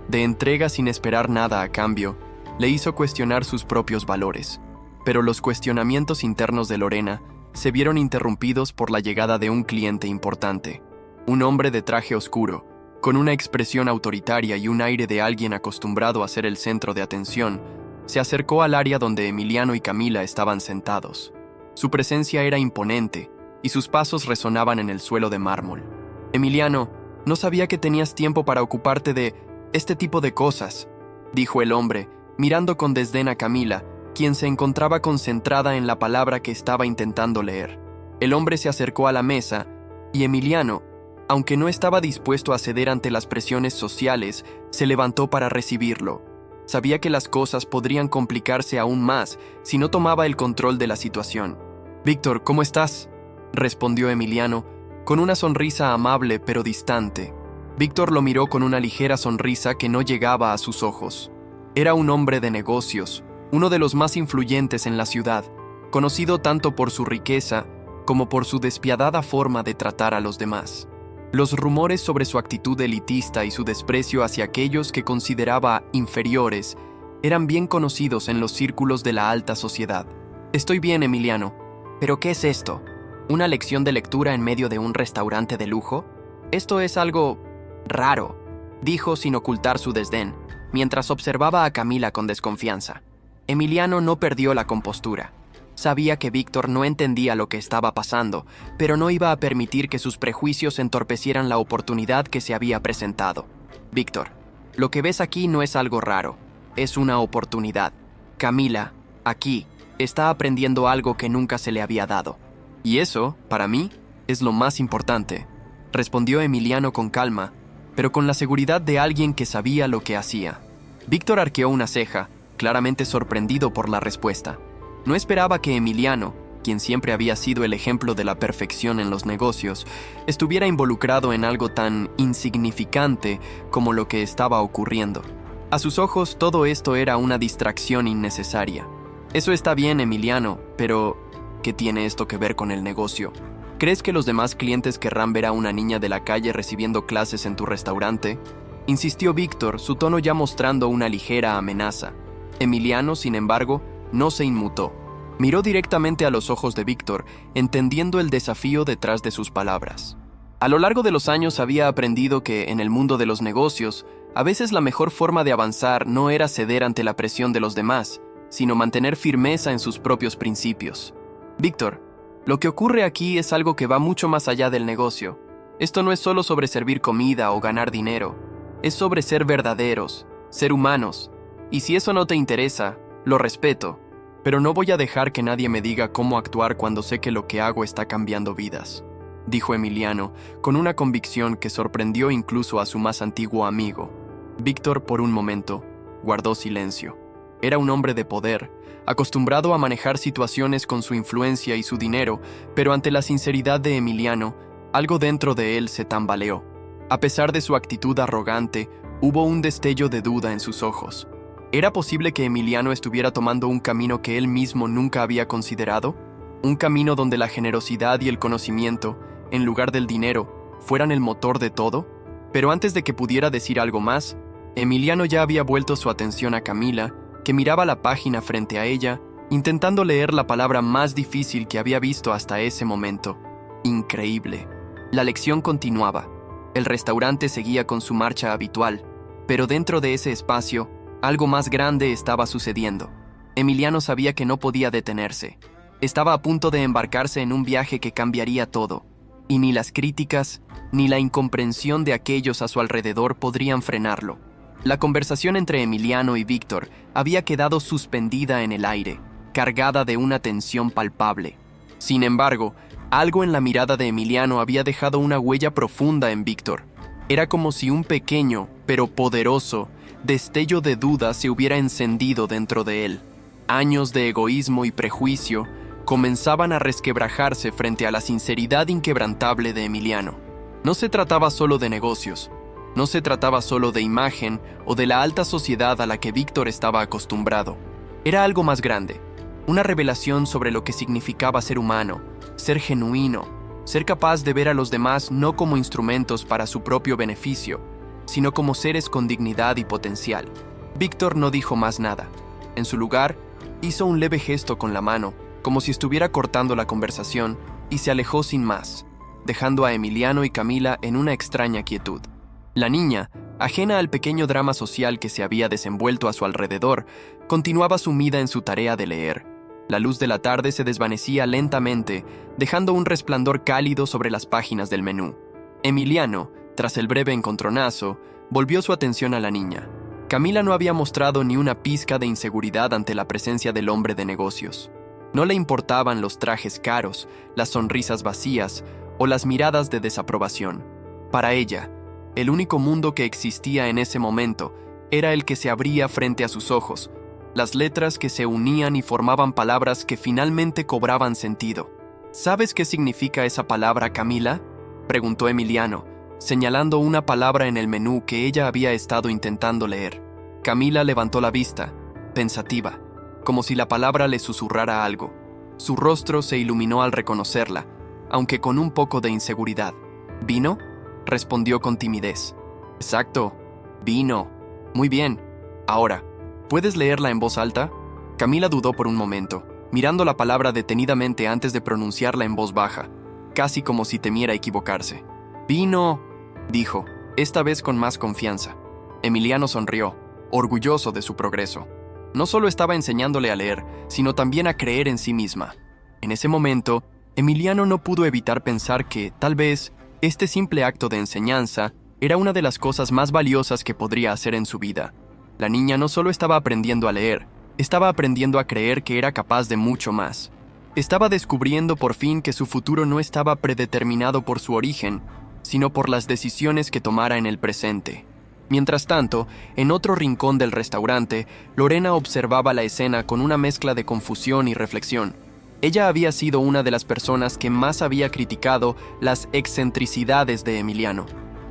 A: de entrega sin esperar nada a cambio, le hizo cuestionar sus propios valores. Pero los cuestionamientos internos de Lorena se vieron interrumpidos por la llegada de un cliente importante. Un hombre de traje oscuro, con una expresión autoritaria y un aire de alguien acostumbrado a ser el centro de atención, se acercó al área donde Emiliano y Camila estaban sentados. Su presencia era imponente y sus pasos resonaban en el suelo de mármol. «Emiliano, no sabía que tenías tiempo para ocuparte de este tipo de cosas», dijo el hombre, mirando con desdén a Camila, quien se encontraba concentrada en la palabra que estaba intentando leer. El hombre se acercó a la mesa y Emiliano, aunque no estaba dispuesto a ceder ante las presiones sociales, se levantó para recibirlo. Sabía que las cosas podrían complicarse aún más si no tomaba el control de la situación. «Víctor, ¿cómo estás?», respondió Emiliano, con una sonrisa amable pero distante. Víctor lo miró con una ligera sonrisa que no llegaba a sus ojos. Era un hombre de negocios, uno de los más influyentes en la ciudad, conocido tanto por su riqueza como por su despiadada forma de tratar a los demás. Los rumores sobre su actitud elitista y su desprecio hacia aquellos que consideraba inferiores eran bien conocidos en los círculos de la alta sociedad. «Estoy bien, Emiliano. ¿Pero qué es esto? ¿Una lección de lectura en medio de un restaurante de lujo? Esto es algo raro», dijo sin ocultar su desdén, mientras observaba a Camila con desconfianza. Emiliano no perdió la compostura. Sabía que Víctor no entendía lo que estaba pasando, pero no iba a permitir que sus prejuicios entorpecieran la oportunidad que se había presentado. «Víctor, lo que ves aquí no es algo raro, es una oportunidad. Camila, aquí, está aprendiendo algo que nunca se le había dado. Y eso, para mí, es lo más importante», respondió Emiliano con calma, pero con la seguridad de alguien que sabía lo que hacía. Víctor arqueó una ceja, claramente sorprendido por la respuesta. No esperaba que Emiliano, quien siempre había sido el ejemplo de la perfección en los negocios, estuviera involucrado en algo tan insignificante como lo que estaba ocurriendo. A sus ojos, todo esto era una distracción innecesaria. Eso está bien, Emiliano, pero ¿qué tiene esto que ver con el negocio? ¿Crees que los demás clientes querrán ver a una niña de la calle recibiendo clases en tu restaurante? Insistió Víctor, su tono ya mostrando una ligera amenaza. Emiliano, sin embargo, no se inmutó. Miró directamente a los ojos de Víctor, entendiendo el desafío detrás de sus palabras. A lo largo de los años había aprendido que, en el mundo de los negocios, a veces la mejor forma de avanzar no era ceder ante la presión de los demás, sino mantener firmeza en sus propios principios. Víctor, lo que ocurre aquí es algo que va mucho más allá del negocio. Esto no es solo sobre servir comida o ganar dinero. Es sobre ser verdaderos, ser humanos. Y si eso no te interesa, lo respeto, pero no voy a dejar que nadie me diga cómo actuar cuando sé que lo que hago está cambiando vidas, dijo Emiliano, con una convicción que sorprendió incluso a su más antiguo amigo. Víctor, por un momento, guardó silencio. Era un hombre de poder, acostumbrado a manejar situaciones con su influencia y su dinero, pero ante la sinceridad de Emiliano, algo dentro de él se tambaleó. A pesar de su actitud arrogante, hubo un destello de duda en sus ojos. ¿Era posible que Emiliano estuviera tomando un camino que él mismo nunca había considerado? Un camino donde la generosidad y el conocimiento, en lugar del dinero, fueran el motor de todo? Pero antes de que pudiera decir algo más, Emiliano ya había vuelto su atención a Camila, que miraba la página frente a ella, intentando leer la palabra más difícil que había visto hasta ese momento. Increíble. La lección continuaba. El restaurante seguía con su marcha habitual, pero dentro de ese espacio, algo más grande estaba sucediendo. Emiliano sabía que no podía detenerse. Estaba a punto de embarcarse en un viaje que cambiaría todo, y ni las críticas, ni la incomprensión de aquellos a su alrededor podrían frenarlo. La conversación entre Emiliano y Víctor había quedado suspendida en el aire, cargada de una tensión palpable. Sin embargo, algo en la mirada de Emiliano había dejado una huella profunda en Víctor. Era como si un pequeño, pero poderoso, destello de duda se hubiera encendido dentro de él. Años de egoísmo y prejuicio comenzaban a resquebrajarse frente a la sinceridad inquebrantable de Emiliano. No se trataba solo de negocios, no se trataba solo de imagen o de la alta sociedad a la que Víctor estaba acostumbrado. Era algo más grande, una revelación sobre lo que significaba ser humano, ser genuino, ser capaz de ver a los demás no como instrumentos para su propio beneficio, sino como seres con dignidad y potencial. Víctor no dijo más nada. En su lugar, hizo un leve gesto con la mano, como si estuviera cortando la conversación, y se alejó sin más, dejando a Emiliano y Camila en una extraña quietud. La niña, ajena al pequeño drama social que se había desenvuelto a su alrededor, continuaba sumida en su tarea de leer. La luz de la tarde se desvanecía lentamente, dejando un resplandor cálido sobre las páginas del menú. Emiliano, tras el breve encontronazo, volvió su atención a la niña. Camila no había mostrado ni una pizca de inseguridad ante la presencia del hombre de negocios. No le importaban los trajes caros, las sonrisas vacías o las miradas de desaprobación. Para ella, el único mundo que existía en ese momento era el que se abría frente a sus ojos, las letras que se unían y formaban palabras que finalmente cobraban sentido. ¿Sabes qué significa esa palabra, Camila?, preguntó Emiliano, señalando una palabra en el menú que ella había estado intentando leer. Camila levantó la vista, pensativa, como si la palabra le susurrara algo. Su rostro se iluminó al reconocerla, aunque con un poco de inseguridad. ¿Vino?, respondió con timidez. Exacto, vino. Muy bien. Ahora, ¿puedes leerla en voz alta? Camila dudó por un momento, mirando la palabra detenidamente antes de pronunciarla en voz baja, casi como si temiera equivocarse. Vino, dijo, esta vez con más confianza. Emiliano sonrió, orgulloso de su progreso. No solo estaba enseñándole a leer, sino también a creer en sí misma. En ese momento, Emiliano no pudo evitar pensar que, tal vez, este simple acto de enseñanza era una de las cosas más valiosas que podría hacer en su vida. La niña no solo estaba aprendiendo a leer, estaba aprendiendo a creer que era capaz de mucho más. Estaba descubriendo por fin que su futuro no estaba predeterminado por su origen, sino por las decisiones que tomara en el presente. Mientras tanto, en otro rincón del restaurante, Lorena observaba la escena con una mezcla de confusión y reflexión. Ella había sido una de las personas que más había criticado las excentricidades de Emiliano.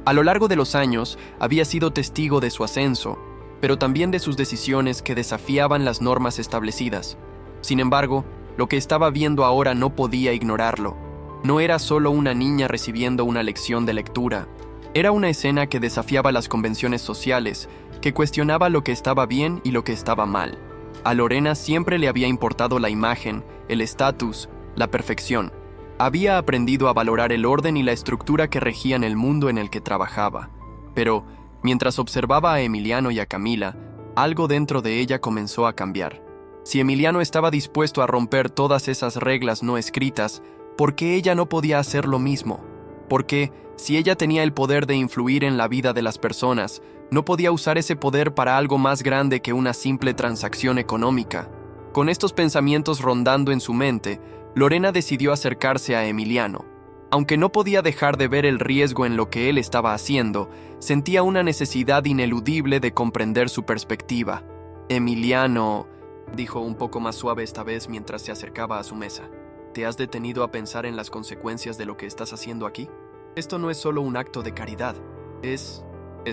A: A lo largo de los años, había sido testigo de su ascenso, pero también de sus decisiones que desafiaban las normas establecidas. Sin embargo, lo que estaba viendo ahora no podía ignorarlo. No era solo una niña recibiendo una lección de lectura. Era una escena que desafiaba las convenciones sociales, que cuestionaba lo que estaba bien y lo que estaba mal. A Lorena siempre le había importado la imagen, el estatus, la perfección. Había aprendido a valorar el orden y la estructura que regían el mundo en el que trabajaba. Pero, mientras observaba a Emiliano y a Camila, algo dentro de ella comenzó a cambiar. Si Emiliano estaba dispuesto a romper todas esas reglas no escritas, ¿por qué ella no podía hacer lo mismo? ¿Por qué, si ella tenía el poder de influir en la vida de las personas, no podía usar ese poder para algo más grande que una simple transacción económica? Con estos pensamientos rondando en su mente, Lorena decidió acercarse a Emiliano. Aunque no podía dejar de ver el riesgo en lo que él estaba haciendo, sentía una necesidad ineludible de comprender su perspectiva. Emiliano, dijo un poco más suave esta vez mientras se acercaba a su mesa, ¿te has detenido a pensar en las consecuencias de lo que estás haciendo aquí? Esto no es solo un acto de caridad, es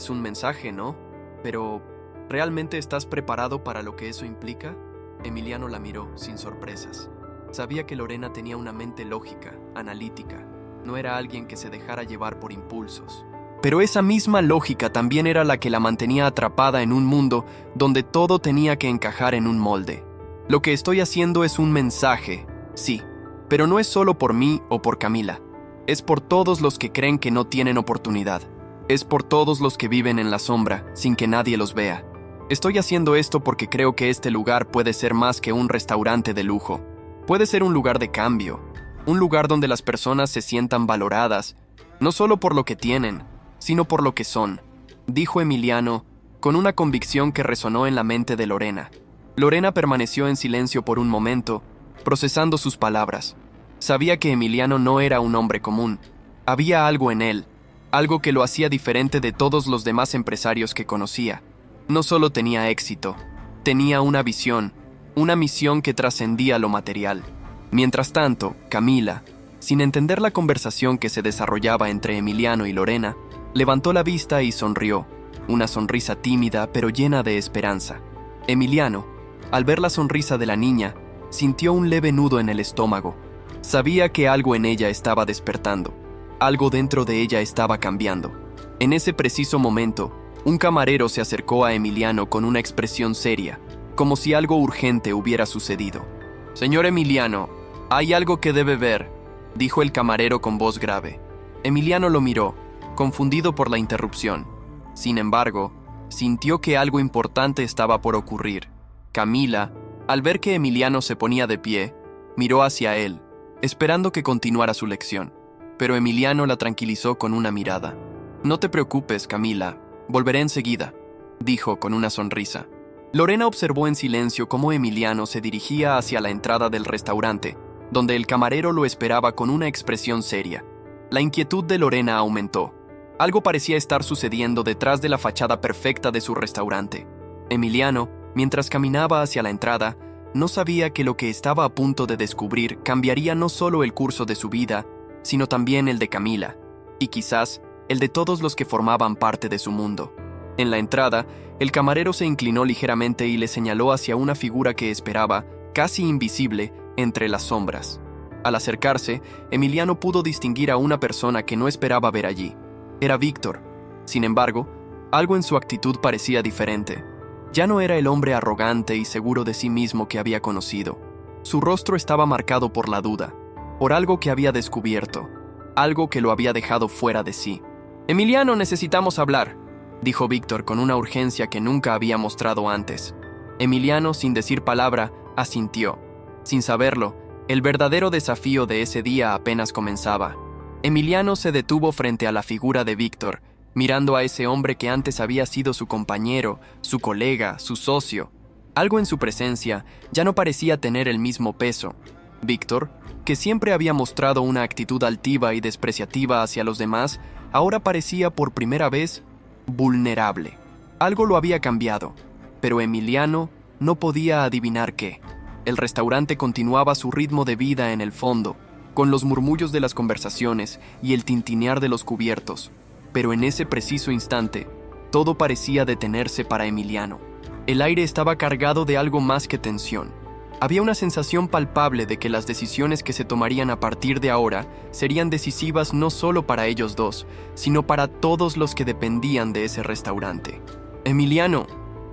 A: un mensaje, ¿no? Pero, ¿realmente estás preparado para lo que eso implica? Emiliano la miró, sin sorpresas. Sabía que Lorena tenía una mente lógica, analítica. No era alguien que se dejara llevar por impulsos. Pero esa misma lógica también era la que la mantenía atrapada en un mundo donde todo tenía que encajar en un molde. Lo que estoy haciendo es un mensaje, sí, pero no es solo por mí o por Camila. Es por todos los que creen que no tienen oportunidad. Es por todos los que viven en la sombra, sin que nadie los vea. Estoy haciendo esto porque creo que este lugar puede ser más que un restaurante de lujo. Puede ser un lugar de cambio, un lugar donde las personas se sientan valoradas, no solo por lo que tienen, sino por lo que son, dijo Emiliano, con una convicción que resonó en la mente de Lorena. Lorena permaneció en silencio por un momento, procesando sus palabras. Sabía que Emiliano no era un hombre común. Había algo en él, algo que lo hacía diferente de todos los demás empresarios que conocía. No solo tenía éxito, tenía una visión, una misión que trascendía lo material. Mientras tanto, Camila, sin entender la conversación que se desarrollaba entre Emiliano y Lorena, levantó la vista y sonrió, una sonrisa tímida pero llena de esperanza. Emiliano, al ver la sonrisa de la niña, sintió un leve nudo en el estómago. Sabía que algo en ella estaba despertando, algo dentro de ella estaba cambiando. En ese preciso momento, un camarero se acercó a Emiliano con una expresión seria, como si algo urgente hubiera sucedido. «Señor Emiliano, hay algo que debe ver», dijo el camarero con voz grave. Emiliano lo miró, confundido por la interrupción. Sin embargo, sintió que algo importante estaba por ocurrir. Camila, al ver que Emiliano se ponía de pie, miró hacia él, esperando que continuara su lección. Pero Emiliano la tranquilizó con una mirada. «No te preocupes, Camila, volveré enseguida», dijo con una sonrisa. Lorena observó en silencio cómo Emiliano se dirigía hacia la entrada del restaurante, donde el camarero lo esperaba con una expresión seria. La inquietud de Lorena aumentó. Algo parecía estar sucediendo detrás de la fachada perfecta de su restaurante. Emiliano, mientras caminaba hacia la entrada, no sabía que lo que estaba a punto de descubrir cambiaría no solo el curso de su vida, sino también el de Camila, y quizás el de todos los que formaban parte de su mundo. En la entrada, el camarero se inclinó ligeramente y le señaló hacia una figura que esperaba, casi invisible, entre las sombras. Al acercarse, Emiliano pudo distinguir a una persona que no esperaba ver allí. Era Víctor. Sin embargo, algo en su actitud parecía diferente. Ya no era el hombre arrogante y seguro de sí mismo que había conocido. Su rostro estaba marcado por la duda, por algo que había descubierto, algo que lo había dejado fuera de sí. «Emiliano, necesitamos hablar», dijo Víctor con una urgencia que nunca había mostrado antes. Emiliano, sin decir palabra, asintió. Sin saberlo, el verdadero desafío de ese día apenas comenzaba. Emiliano se detuvo frente a la figura de Víctor, mirando a ese hombre que antes había sido su compañero, su colega, su socio. Algo en su presencia ya no parecía tener el mismo peso. Víctor, que siempre había mostrado una actitud altiva y despreciativa hacia los demás, ahora parecía por primera vez vulnerable. Algo lo había cambiado, pero Emiliano no podía adivinar qué. El restaurante continuaba su ritmo de vida en el fondo, con los murmullos de las conversaciones y el tintinear de los cubiertos. Pero en ese preciso instante, todo parecía detenerse para Emiliano. El aire estaba cargado de algo más que tensión. Había una sensación palpable de que las decisiones que se tomarían a partir de ahora serían decisivas no solo para ellos dos, sino para todos los que dependían de ese restaurante. «Emiliano»,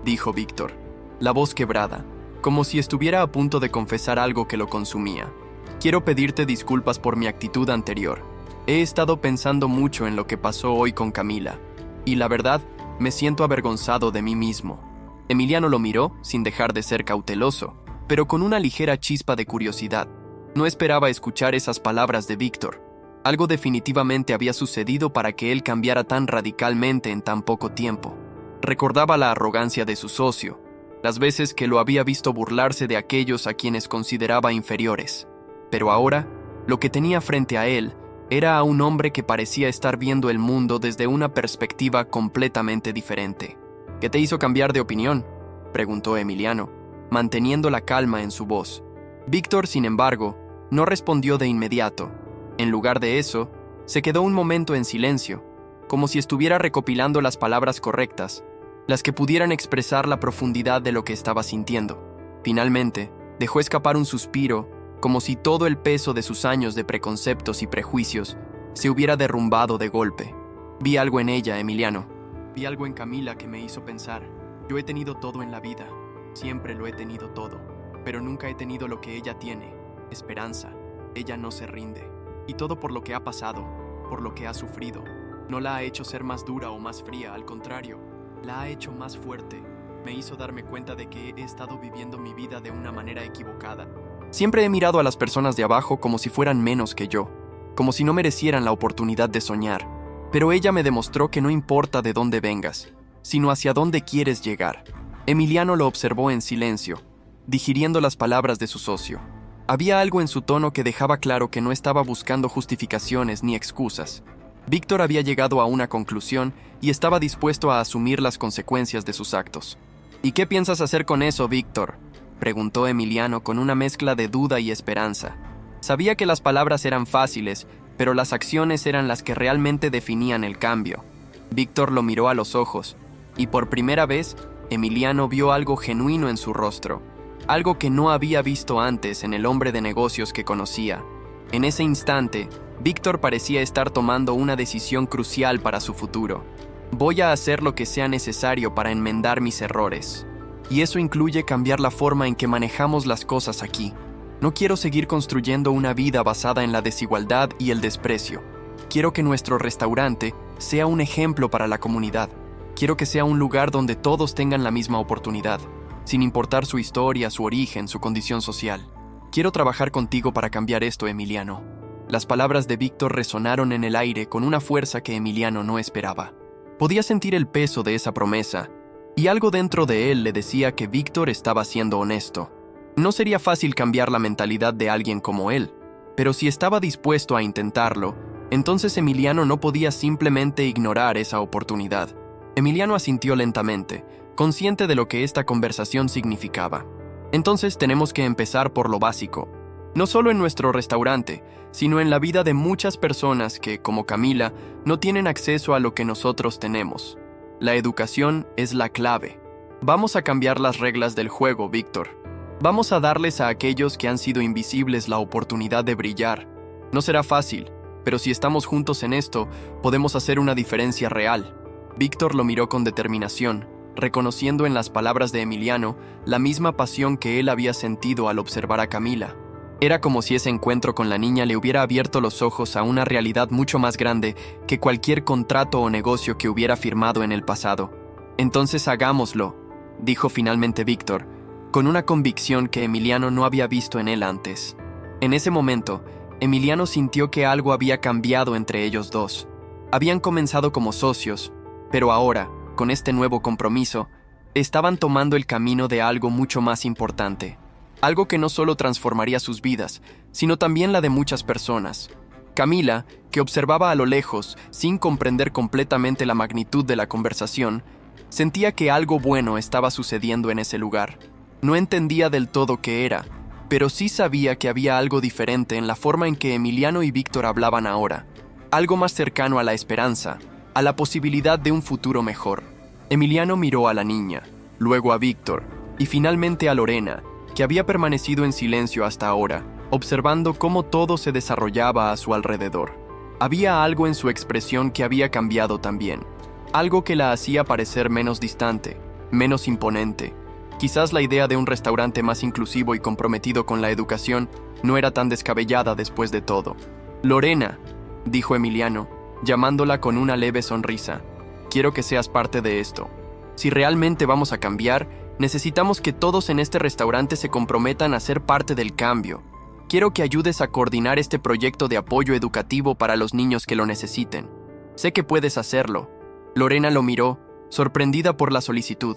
A: dijo Víctor, la voz quebrada, como si estuviera a punto de confesar algo que lo consumía. «Quiero pedirte disculpas por mi actitud anterior. He estado pensando mucho en lo que pasó hoy con Camila, y la verdad, me siento avergonzado de mí mismo». Emiliano lo miró, sin dejar de ser cauteloso, pero con una ligera chispa de curiosidad. No esperaba escuchar esas palabras de Víctor. Algo definitivamente había sucedido para que él cambiara tan radicalmente en tan poco tiempo. Recordaba la arrogancia de su socio, las veces que lo había visto burlarse de aquellos a quienes consideraba inferiores. Pero ahora, lo que tenía frente a él era a un hombre que parecía estar viendo el mundo desde una perspectiva completamente diferente. «¿Qué te hizo cambiar de opinión?», preguntó Emiliano, manteniendo la calma en su voz. Víctor, sin embargo, no respondió de inmediato. En lugar de eso, se quedó un momento en silencio, como si estuviera recopilando las palabras correctas, las que pudieran expresar la profundidad de lo que estaba sintiendo. Finalmente, dejó escapar un suspiro, como si todo el peso de sus años de preconceptos y prejuicios se hubiera derrumbado de golpe. «Vi algo en ella, Emiliano. Vi algo en Camila que me hizo pensar. Yo he tenido todo en la vida. Siempre lo he tenido todo, pero nunca he tenido lo que ella tiene, esperanza. Ella no se rinde. Y todo por lo que ha pasado, por lo que ha sufrido. No la ha hecho ser más dura o más fría, al contrario, la ha hecho más fuerte. Me hizo darme cuenta de que he estado viviendo mi vida de una manera equivocada. Siempre he mirado a las personas de abajo como si fueran menos que yo, como si no merecieran la oportunidad de soñar. Pero ella me demostró que no importa de dónde vengas, sino hacia dónde quieres llegar». Emiliano lo observó en silencio, digiriendo las palabras de su socio. Había algo en su tono que dejaba claro que no estaba buscando justificaciones ni excusas. Víctor había llegado a una conclusión y estaba dispuesto a asumir las consecuencias de sus actos. «¿Y qué piensas hacer con eso, Víctor?», preguntó Emiliano con una mezcla de duda y esperanza. Sabía que las palabras eran fáciles, pero las acciones eran las que realmente definían el cambio. Víctor lo miró a los ojos, y por primera vez, Emiliano vio algo genuino en su rostro, algo que no había visto antes en el hombre de negocios que conocía. En ese instante, Víctor parecía estar tomando una decisión crucial para su futuro. «Voy a hacer lo que sea necesario para enmendar mis errores. Y eso incluye cambiar la forma en que manejamos las cosas aquí. No quiero seguir construyendo una vida basada en la desigualdad y el desprecio. Quiero que nuestro restaurante sea un ejemplo para la comunidad. Quiero que sea un lugar donde todos tengan la misma oportunidad, sin importar su historia, su origen, su condición social. Quiero trabajar contigo para cambiar esto, Emiliano». Las palabras de Víctor resonaron en el aire con una fuerza que Emiliano no esperaba. Podía sentir el peso de esa promesa, y algo dentro de él le decía que Víctor estaba siendo honesto. No sería fácil cambiar la mentalidad de alguien como él, pero si estaba dispuesto a intentarlo, entonces Emiliano no podía simplemente ignorar esa oportunidad. Emiliano asintió lentamente, consciente de lo que esta conversación significaba. «Entonces tenemos que empezar por lo básico. No solo en nuestro restaurante, sino en la vida de muchas personas que, como Camila, no tienen acceso a lo que nosotros tenemos. La educación es la clave. Vamos a cambiar las reglas del juego, Víctor. Vamos a darles a aquellos que han sido invisibles la oportunidad de brillar. No será fácil, pero si estamos juntos en esto, podemos hacer una diferencia real». Víctor lo miró con determinación, reconociendo en las palabras de Emiliano la misma pasión que él había sentido al observar a Camila. Era como si ese encuentro con la niña le hubiera abierto los ojos a una realidad mucho más grande que cualquier contrato o negocio que hubiera firmado en el pasado. «Entonces hagámoslo», dijo finalmente Víctor, con una convicción que Emiliano no había visto en él antes. En ese momento, Emiliano sintió que algo había cambiado entre ellos dos. Habían comenzado como socios, pero ahora, con este nuevo compromiso, estaban tomando el camino de algo mucho más importante. Algo que no solo transformaría sus vidas, sino también la de muchas personas. Camila, que observaba a lo lejos, sin comprender completamente la magnitud de la conversación, sentía que algo bueno estaba sucediendo en ese lugar. No entendía del todo qué era, pero sí sabía que había algo diferente en la forma en que Emiliano y Víctor hablaban ahora, algo más cercano a la esperanza, a la posibilidad de un futuro mejor. Emiliano miró a la niña, luego a Víctor, y finalmente a Lorena, que había permanecido en silencio hasta ahora, observando cómo todo se desarrollaba a su alrededor. Había algo en su expresión que había cambiado también, algo que la hacía parecer menos distante, menos imponente. Quizás la idea de un restaurante más inclusivo y comprometido con la educación no era tan descabellada después de todo. «Lorena», dijo Emiliano, llamándola con una leve sonrisa, «quiero que seas parte de esto. Si realmente vamos a cambiar, necesitamos que todos en este restaurante se comprometan a ser parte del cambio. Quiero que ayudes a coordinar este proyecto de apoyo educativo para los niños que lo necesiten. Sé que puedes hacerlo». Lorena lo miró, sorprendida por la solicitud,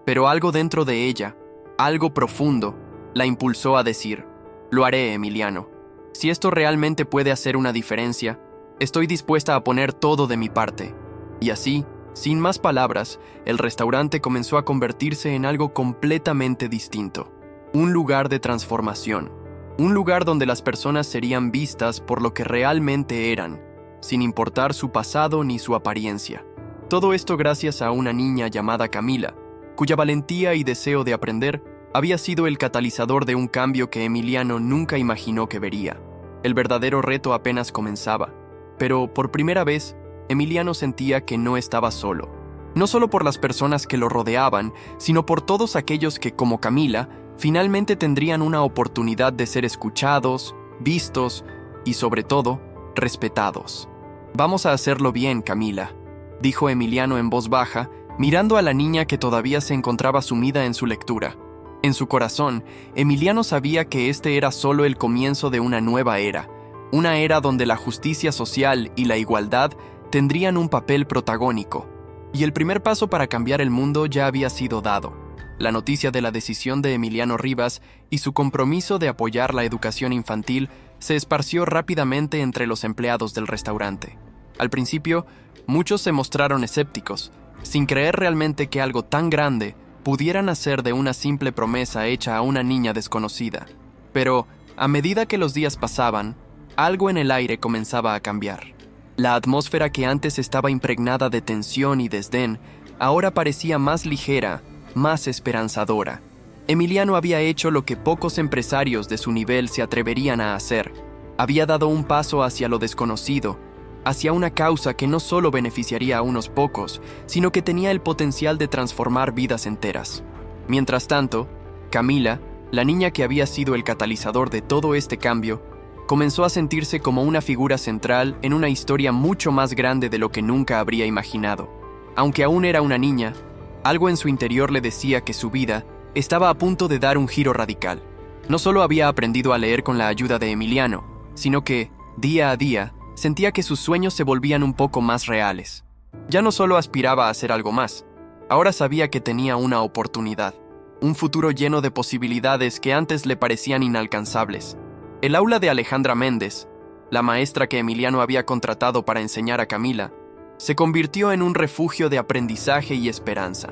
A: pero algo dentro de ella, algo profundo, la impulsó a decir: «Lo haré, Emiliano. Si esto realmente puede hacer una diferencia, estoy dispuesta a poner todo de mi parte». Y así, sin más palabras, el restaurante comenzó a convertirse en algo completamente distinto. Un lugar de transformación. Un lugar donde las personas serían vistas por lo que realmente eran, sin importar su pasado ni su apariencia. Todo esto gracias a una niña llamada Camila, cuya valentía y deseo de aprender había sido el catalizador de un cambio que Emiliano nunca imaginó que vería. El verdadero reto apenas comenzaba, pero por primera vez, Emiliano sentía que no estaba solo. No solo por las personas que lo rodeaban, sino por todos aquellos que, como Camila, finalmente tendrían una oportunidad de ser escuchados, vistos y, sobre todo, respetados. «Vamos a hacerlo bien, Camila», dijo Emiliano en voz baja, mirando a la niña que todavía se encontraba sumida en su lectura. En su corazón, Emiliano sabía que este era solo el comienzo de una nueva era, una era donde la justicia social y la igualdad tendrían un papel protagónico. Y el primer paso para cambiar el mundo ya había sido dado. La noticia de la decisión de Emiliano Rivas y su compromiso de apoyar la educación infantil se esparció rápidamente entre los empleados del restaurante. Al principio, muchos se mostraron escépticos, sin creer realmente que algo tan grande pudiera nacer de una simple promesa hecha a una niña desconocida. Pero, a medida que los días pasaban, algo en el aire comenzaba a cambiar. La atmósfera que antes estaba impregnada de tensión y desdén, ahora parecía más ligera, más esperanzadora. Emiliano había hecho lo que pocos empresarios de su nivel se atreverían a hacer. Había dado un paso hacia lo desconocido, hacia una causa que no solo beneficiaría a unos pocos, sino que tenía el potencial de transformar vidas enteras. Mientras tanto, Camila, la niña que había sido el catalizador de todo este cambio, comenzó a sentirse como una figura central en una historia mucho más grande de lo que nunca habría imaginado. Aunque aún era una niña, algo en su interior le decía que su vida estaba a punto de dar un giro radical. No solo había aprendido a leer con la ayuda de Emiliano, sino que, día a día, sentía que sus sueños se volvían un poco más reales. Ya no solo aspiraba a hacer algo más, ahora sabía que tenía una oportunidad, un futuro lleno de posibilidades que antes le parecían inalcanzables. El aula de Alejandra Méndez, la maestra que Emiliano había contratado para enseñar a Camila, se convirtió en un refugio de aprendizaje y esperanza.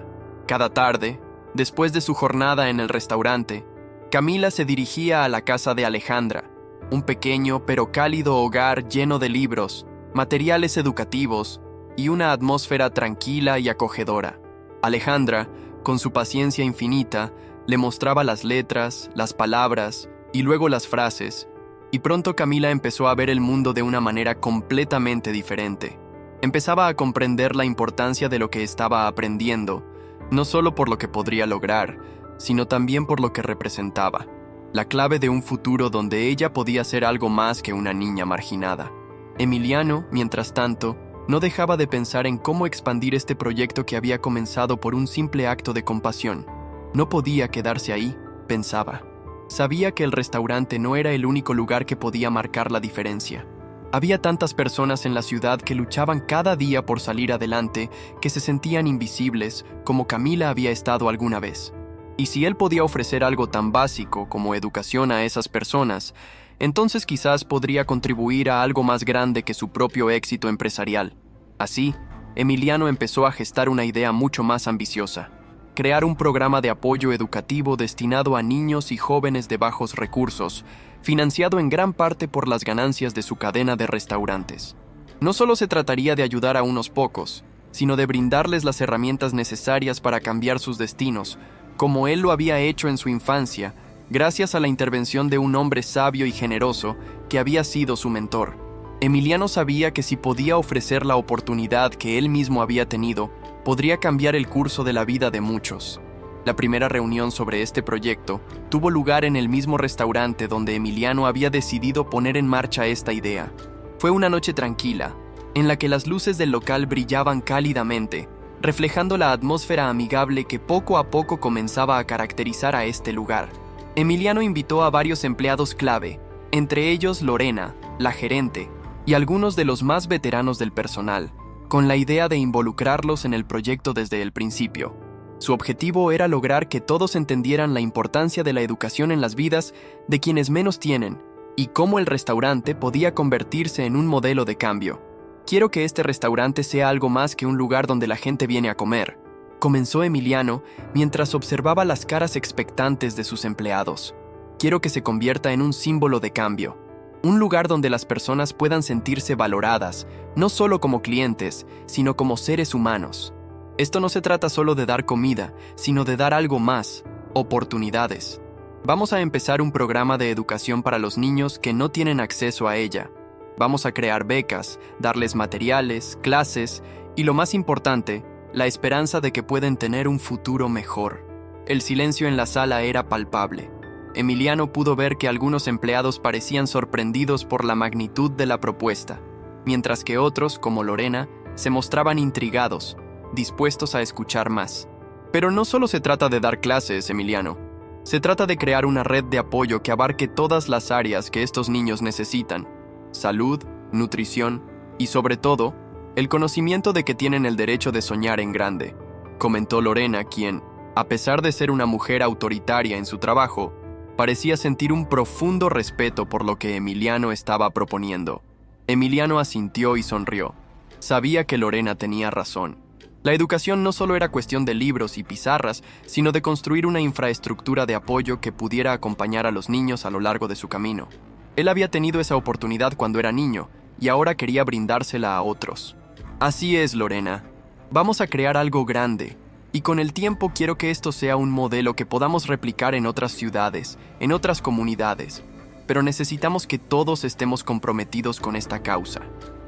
A: Cada tarde, después de su jornada en el restaurante, Camila se dirigía a la casa de Alejandra, un pequeño pero cálido hogar lleno de libros, materiales educativos y una atmósfera tranquila y acogedora. Alejandra, con su paciencia infinita, le mostraba las letras, las palabras y luego las frases, y pronto Camila empezó a ver el mundo de una manera completamente diferente. Empezaba a comprender la importancia de lo que estaba aprendiendo, no solo por lo que podría lograr, sino también por lo que representaba, la clave de un futuro donde ella podía ser algo más que una niña marginada. Emiliano, mientras tanto, no dejaba de pensar en cómo expandir este proyecto que había comenzado por un simple acto de compasión. No podía quedarse ahí, pensaba. Sabía que el restaurante no era el único lugar que podía marcar la diferencia. Había tantas personas en la ciudad que luchaban cada día por salir adelante, que se sentían invisibles, como Camila había estado alguna vez. Y si él podía ofrecer algo tan básico como educación a esas personas, entonces quizás podría contribuir a algo más grande que su propio éxito empresarial. Así, Emiliano empezó a gestar una idea mucho más ambiciosa. crear un programa de apoyo educativo destinado a niños y jóvenes de bajos recursos, financiado en gran parte por las ganancias de su cadena de restaurantes. No solo se trataría de ayudar a unos pocos, sino de brindarles las herramientas necesarias para cambiar sus destinos, como él lo había hecho en su infancia, gracias a la intervención de un hombre sabio y generoso que había sido su mentor. Emiliano sabía que si podía ofrecer la oportunidad que él mismo había tenido, podría cambiar el curso de la vida de muchos. La primera reunión sobre este proyecto tuvo lugar en el mismo restaurante donde Emiliano había decidido poner en marcha esta idea. Fue una noche tranquila, en la que las luces del local brillaban cálidamente, reflejando la atmósfera amigable que poco a poco comenzaba a caracterizar a este lugar. Emiliano invitó a varios empleados clave, entre ellos Lorena, la gerente, y algunos de los más veteranos del personal, con la idea de involucrarlos en el proyecto desde el principio. Su objetivo era lograr que todos entendieran la importancia de la educación en las vidas de quienes menos tienen y cómo el restaurante podía convertirse en un modelo de cambio. «Quiero que este restaurante sea algo más que un lugar donde la gente viene a comer», comenzó Emiliano mientras observaba las caras expectantes de sus empleados. «Quiero que se convierta en un símbolo de cambio. Un lugar donde las personas puedan sentirse valoradas, no solo como clientes, sino como seres humanos. Esto no se trata solo de dar comida, sino de dar algo más, oportunidades. Vamos a empezar un programa de educación para los niños que no tienen acceso a ella. Vamos a crear becas, darles materiales, clases y, lo más importante, la esperanza de que pueden tener un futuro mejor». El silencio en la sala era palpable. Emiliano pudo ver que algunos empleados parecían sorprendidos por la magnitud de la propuesta, mientras que otros, como Lorena, se mostraban intrigados, dispuestos a escuchar más. «Pero no solo se trata de dar clases, Emiliano. Se trata de crear una red de apoyo que abarque todas las áreas que estos niños necesitan: salud, nutrición y, sobre todo, el conocimiento de que tienen el derecho de soñar en grande», comentó Lorena, quien, a pesar de ser una mujer autoritaria en su trabajo, parecía sentir un profundo respeto por lo que Emiliano estaba proponiendo. Emiliano asintió y sonrió. Sabía que Lorena tenía razón. La educación no solo era cuestión de libros y pizarras, sino de construir una infraestructura de apoyo que pudiera acompañar a los niños a lo largo de su camino. Él había tenido esa oportunidad cuando era niño, y ahora quería brindársela a otros. «Así es, Lorena. Vamos a crear algo grande. Y con el tiempo quiero que esto sea un modelo que podamos replicar en otras ciudades, en otras comunidades. Pero necesitamos que todos estemos comprometidos con esta causa.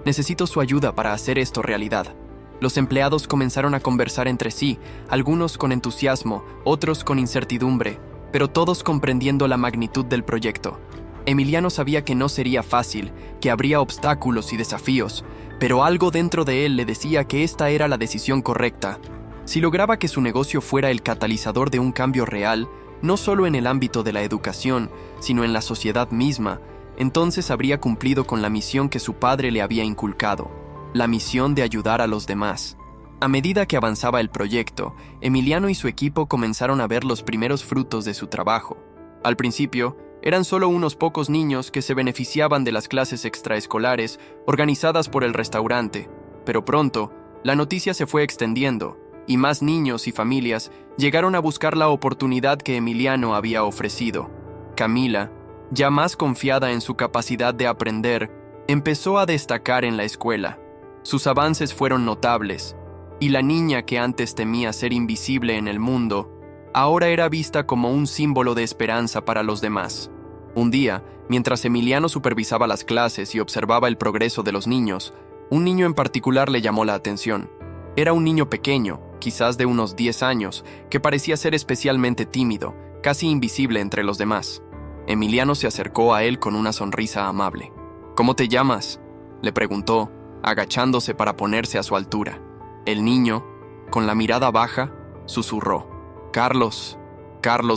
A: Necesito su ayuda para hacer esto realidad». Los empleados comenzaron a conversar entre sí, algunos con entusiasmo, otros con incertidumbre, pero todos comprendiendo la magnitud del proyecto. Emiliano sabía que no sería fácil, que habría obstáculos y desafíos, pero algo dentro de él le decía que esta era la decisión correcta. Si lograba que su negocio fuera el catalizador de un cambio real, no solo en el ámbito de la educación, sino en la sociedad misma, entonces habría cumplido con la misión que su padre le había inculcado, la misión de ayudar a los demás. A medida que avanzaba el proyecto, Emiliano y su equipo comenzaron a ver los primeros frutos de su trabajo. Al principio, eran solo unos pocos niños que se beneficiaban de las clases extraescolares organizadas por el restaurante, pero pronto, la noticia se fue extendiendo, y más niños y familias llegaron a buscar la oportunidad que Emiliano había ofrecido. Camila, ya más confiada en su capacidad de aprender, empezó a destacar en la escuela. Sus avances fueron notables, y la niña que antes temía ser invisible en el mundo, ahora era vista como un símbolo de esperanza para los demás. Un día, mientras Emiliano supervisaba las clases y observaba el progreso de los niños, un niño en particular le llamó la atención. Era un niño pequeño, quizás de unos 10 años, que parecía ser especialmente tímido, casi invisible entre los demás. Emiliano se acercó a él con una sonrisa amable. «¿Cómo te llamas?», le preguntó, agachándose para ponerse a su altura. El niño, con la mirada baja, susurró: «Carlos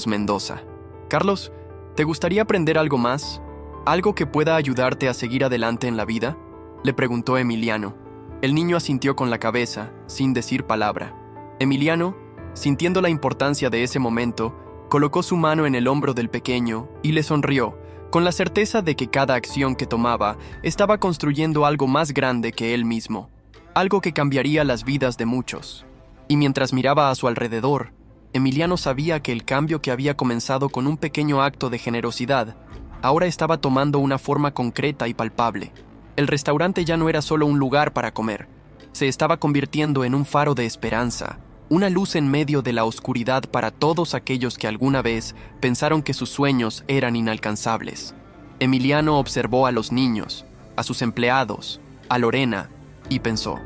A: Mendoza». «Carlos, ¿te gustaría aprender algo más? ¿Algo que pueda ayudarte a seguir adelante en la vida?», le preguntó Emiliano. El niño asintió con la cabeza, sin decir palabra. Emiliano, sintiendo la importancia de ese momento, colocó su mano en el hombro del pequeño y le sonrió, con la certeza de que cada acción que tomaba estaba construyendo algo más grande que él mismo, algo que cambiaría las vidas de muchos. Y mientras miraba a su alrededor, Emiliano sabía que el cambio que había comenzado con un pequeño acto de generosidad ahora estaba tomando una forma concreta y palpable. El restaurante ya no era solo un lugar para comer, se estaba convirtiendo en un faro de esperanza, una luz en medio de la oscuridad para todos aquellos que alguna vez pensaron que sus sueños eran inalcanzables. Emiliano observó a los niños, a sus empleados, a Lorena, y pensó,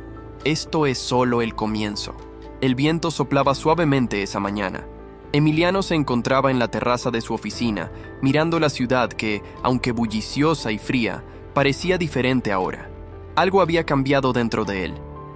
A: esto es solo el comienzo. El viento soplaba suavemente esa mañana. Emiliano se encontraba en la terraza de su oficina, mirando la ciudad que, aunque bulliciosa y fría, parecía diferente ahora. Algo había cambiado dentro de él,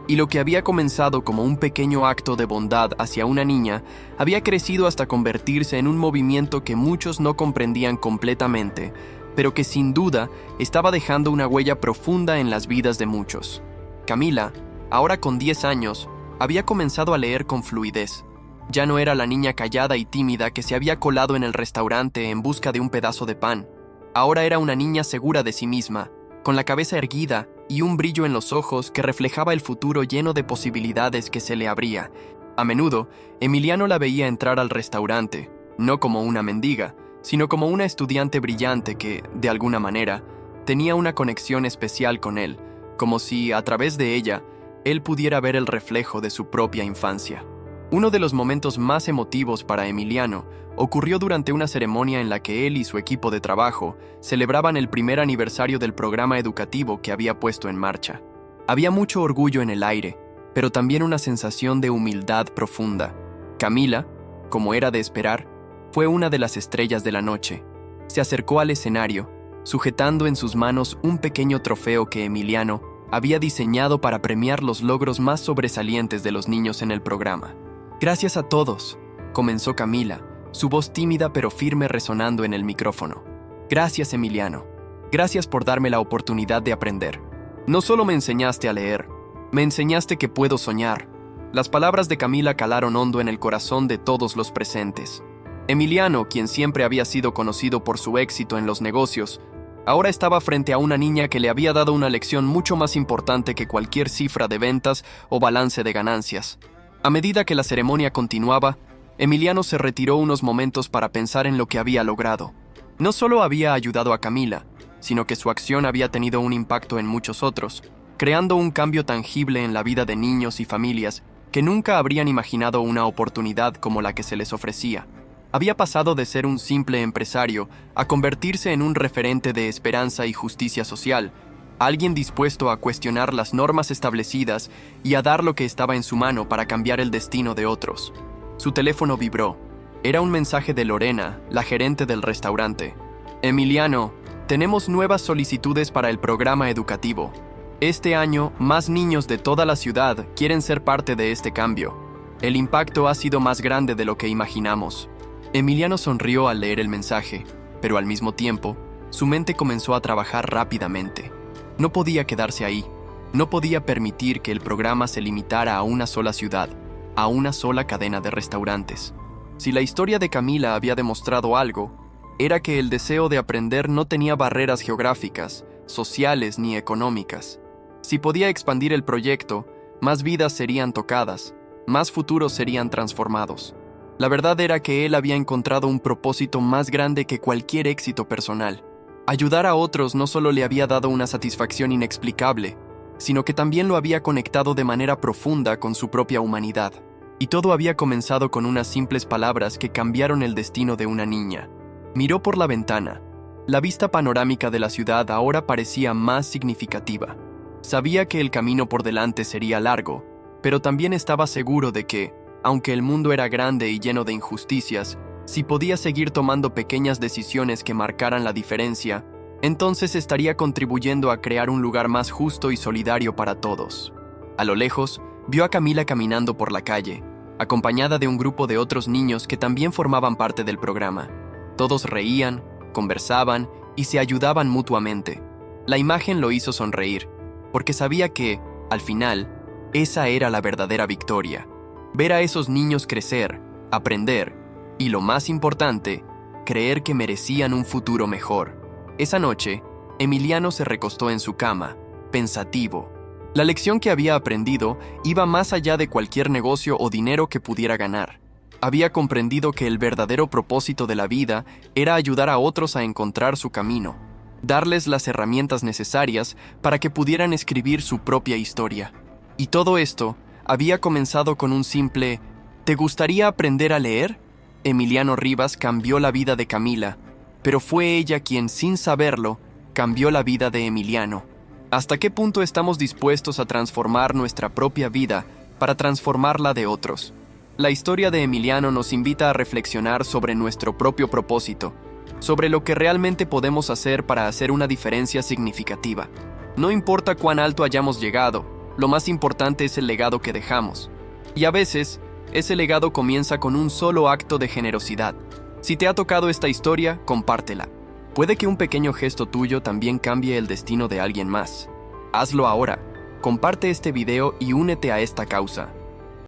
A: y lo que había comenzado como un pequeño acto de bondad hacia una niña había crecido hasta convertirse en un movimiento que muchos no comprendían completamente, pero que sin duda estaba dejando una huella profunda en las vidas de muchos. Camila, ahora con 10 años, había comenzado a leer con fluidez. Ya no era la niña callada y tímida que se había colado en el restaurante en busca de un pedazo de pan. Ahora era una niña segura de sí misma, con la cabeza erguida y un brillo en los ojos que reflejaba el futuro lleno de posibilidades que se le abría. A menudo, Emiliano la veía entrar al restaurante, no como una mendiga, sino como una estudiante brillante que, de alguna manera, tenía una conexión especial con él, como si, a través de ella, él pudiera ver el reflejo de su propia infancia. Uno de los momentos más emotivos para Emiliano ocurrió durante una ceremonia en la que él y su equipo de trabajo celebraban el primer aniversario del programa educativo que había puesto en marcha. Había mucho orgullo en el aire, pero también una sensación de humildad profunda. Camila, como era de esperar, fue una de las estrellas de la noche. Se acercó al escenario, sujetando en sus manos un pequeño trofeo que Emiliano había diseñado para premiar los logros más sobresalientes de los niños en el programa. «Gracias a todos», comenzó Camila, su voz tímida pero firme resonando en el micrófono. «Gracias, Emiliano. Gracias por darme la oportunidad de aprender. No solo me enseñaste a leer, me enseñaste que puedo soñar». Las palabras de Camila calaron hondo en el corazón de todos los presentes. Emiliano, quien siempre había sido conocido por su éxito en los negocios, ahora estaba frente a una niña que le había dado una lección mucho más importante que cualquier cifra de ventas o balance de ganancias. A medida que la ceremonia continuaba, Emiliano se retiró unos momentos para pensar en lo que había logrado. No solo había ayudado a Camila, sino que su acción había tenido un impacto en muchos otros, creando un cambio tangible en la vida de niños y familias que nunca habrían imaginado una oportunidad como la que se les ofrecía. Había pasado de ser un simple empresario a convertirse en un referente de esperanza y justicia social, alguien dispuesto a cuestionar las normas establecidas y a dar lo que estaba en su mano para cambiar el destino de otros. Su teléfono vibró. Era un mensaje de Lorena, la gerente del restaurante. «Emiliano, tenemos nuevas solicitudes para el programa educativo. Este año, más niños de toda la ciudad quieren ser parte de este cambio. El impacto ha sido más grande de lo que imaginamos». Emiliano sonrió al leer el mensaje, pero al mismo tiempo, su mente comenzó a trabajar rápidamente. No podía quedarse ahí. No podía permitir que el programa se limitara a una sola ciudad, a una sola cadena de restaurantes. Si la historia de Camila había demostrado algo, era que el deseo de aprender no tenía barreras geográficas, sociales ni económicas. Si podía expandir el proyecto, más vidas serían tocadas, más futuros serían transformados. La verdad era que él había encontrado un propósito más grande que cualquier éxito personal. Ayudar a otros no solo le había dado una satisfacción inexplicable, sino que también lo había conectado de manera profunda con su propia humanidad. Y todo había comenzado con unas simples palabras que cambiaron el destino de una niña. Miró por la ventana. La vista panorámica de la ciudad ahora parecía más significativa. Sabía que el camino por delante sería largo, pero también estaba seguro de que, aunque el mundo era grande y lleno de injusticias, si podía seguir tomando pequeñas decisiones que marcaran la diferencia, entonces estaría contribuyendo a crear un lugar más justo y solidario para todos. A lo lejos, vio a Camila caminando por la calle, acompañada de un grupo de otros niños que también formaban parte del programa. Todos reían, conversaban y se ayudaban mutuamente. La imagen lo hizo sonreír, porque sabía que, al final, esa era la verdadera victoria. Ver a esos niños crecer, aprender y, lo más importante, creer que merecían un futuro mejor. Esa noche, Emiliano se recostó en su cama, pensativo. La lección que había aprendido iba más allá de cualquier negocio o dinero que pudiera ganar. Había comprendido que el verdadero propósito de la vida era ayudar a otros a encontrar su camino, darles las herramientas necesarias para que pudieran escribir su propia historia. Y todo esto había comenzado con un simple ¿te gustaría aprender a leer? Emiliano Rivas cambió la vida de Camila, pero fue ella quien, sin saberlo, cambió la vida de Emiliano. ¿Hasta qué punto estamos dispuestos a transformar nuestra propia vida para transformar la de otros? La historia de Emiliano nos invita a reflexionar sobre nuestro propio propósito, sobre lo que realmente podemos hacer para hacer una diferencia significativa. No importa cuán alto hayamos llegado, lo más importante es el legado que dejamos. Y a veces, ese legado comienza con un solo acto de generosidad. Si te ha tocado esta historia, compártela. Puede que un pequeño gesto tuyo también cambie el destino de alguien más. Hazlo ahora. Comparte este video y únete a esta causa.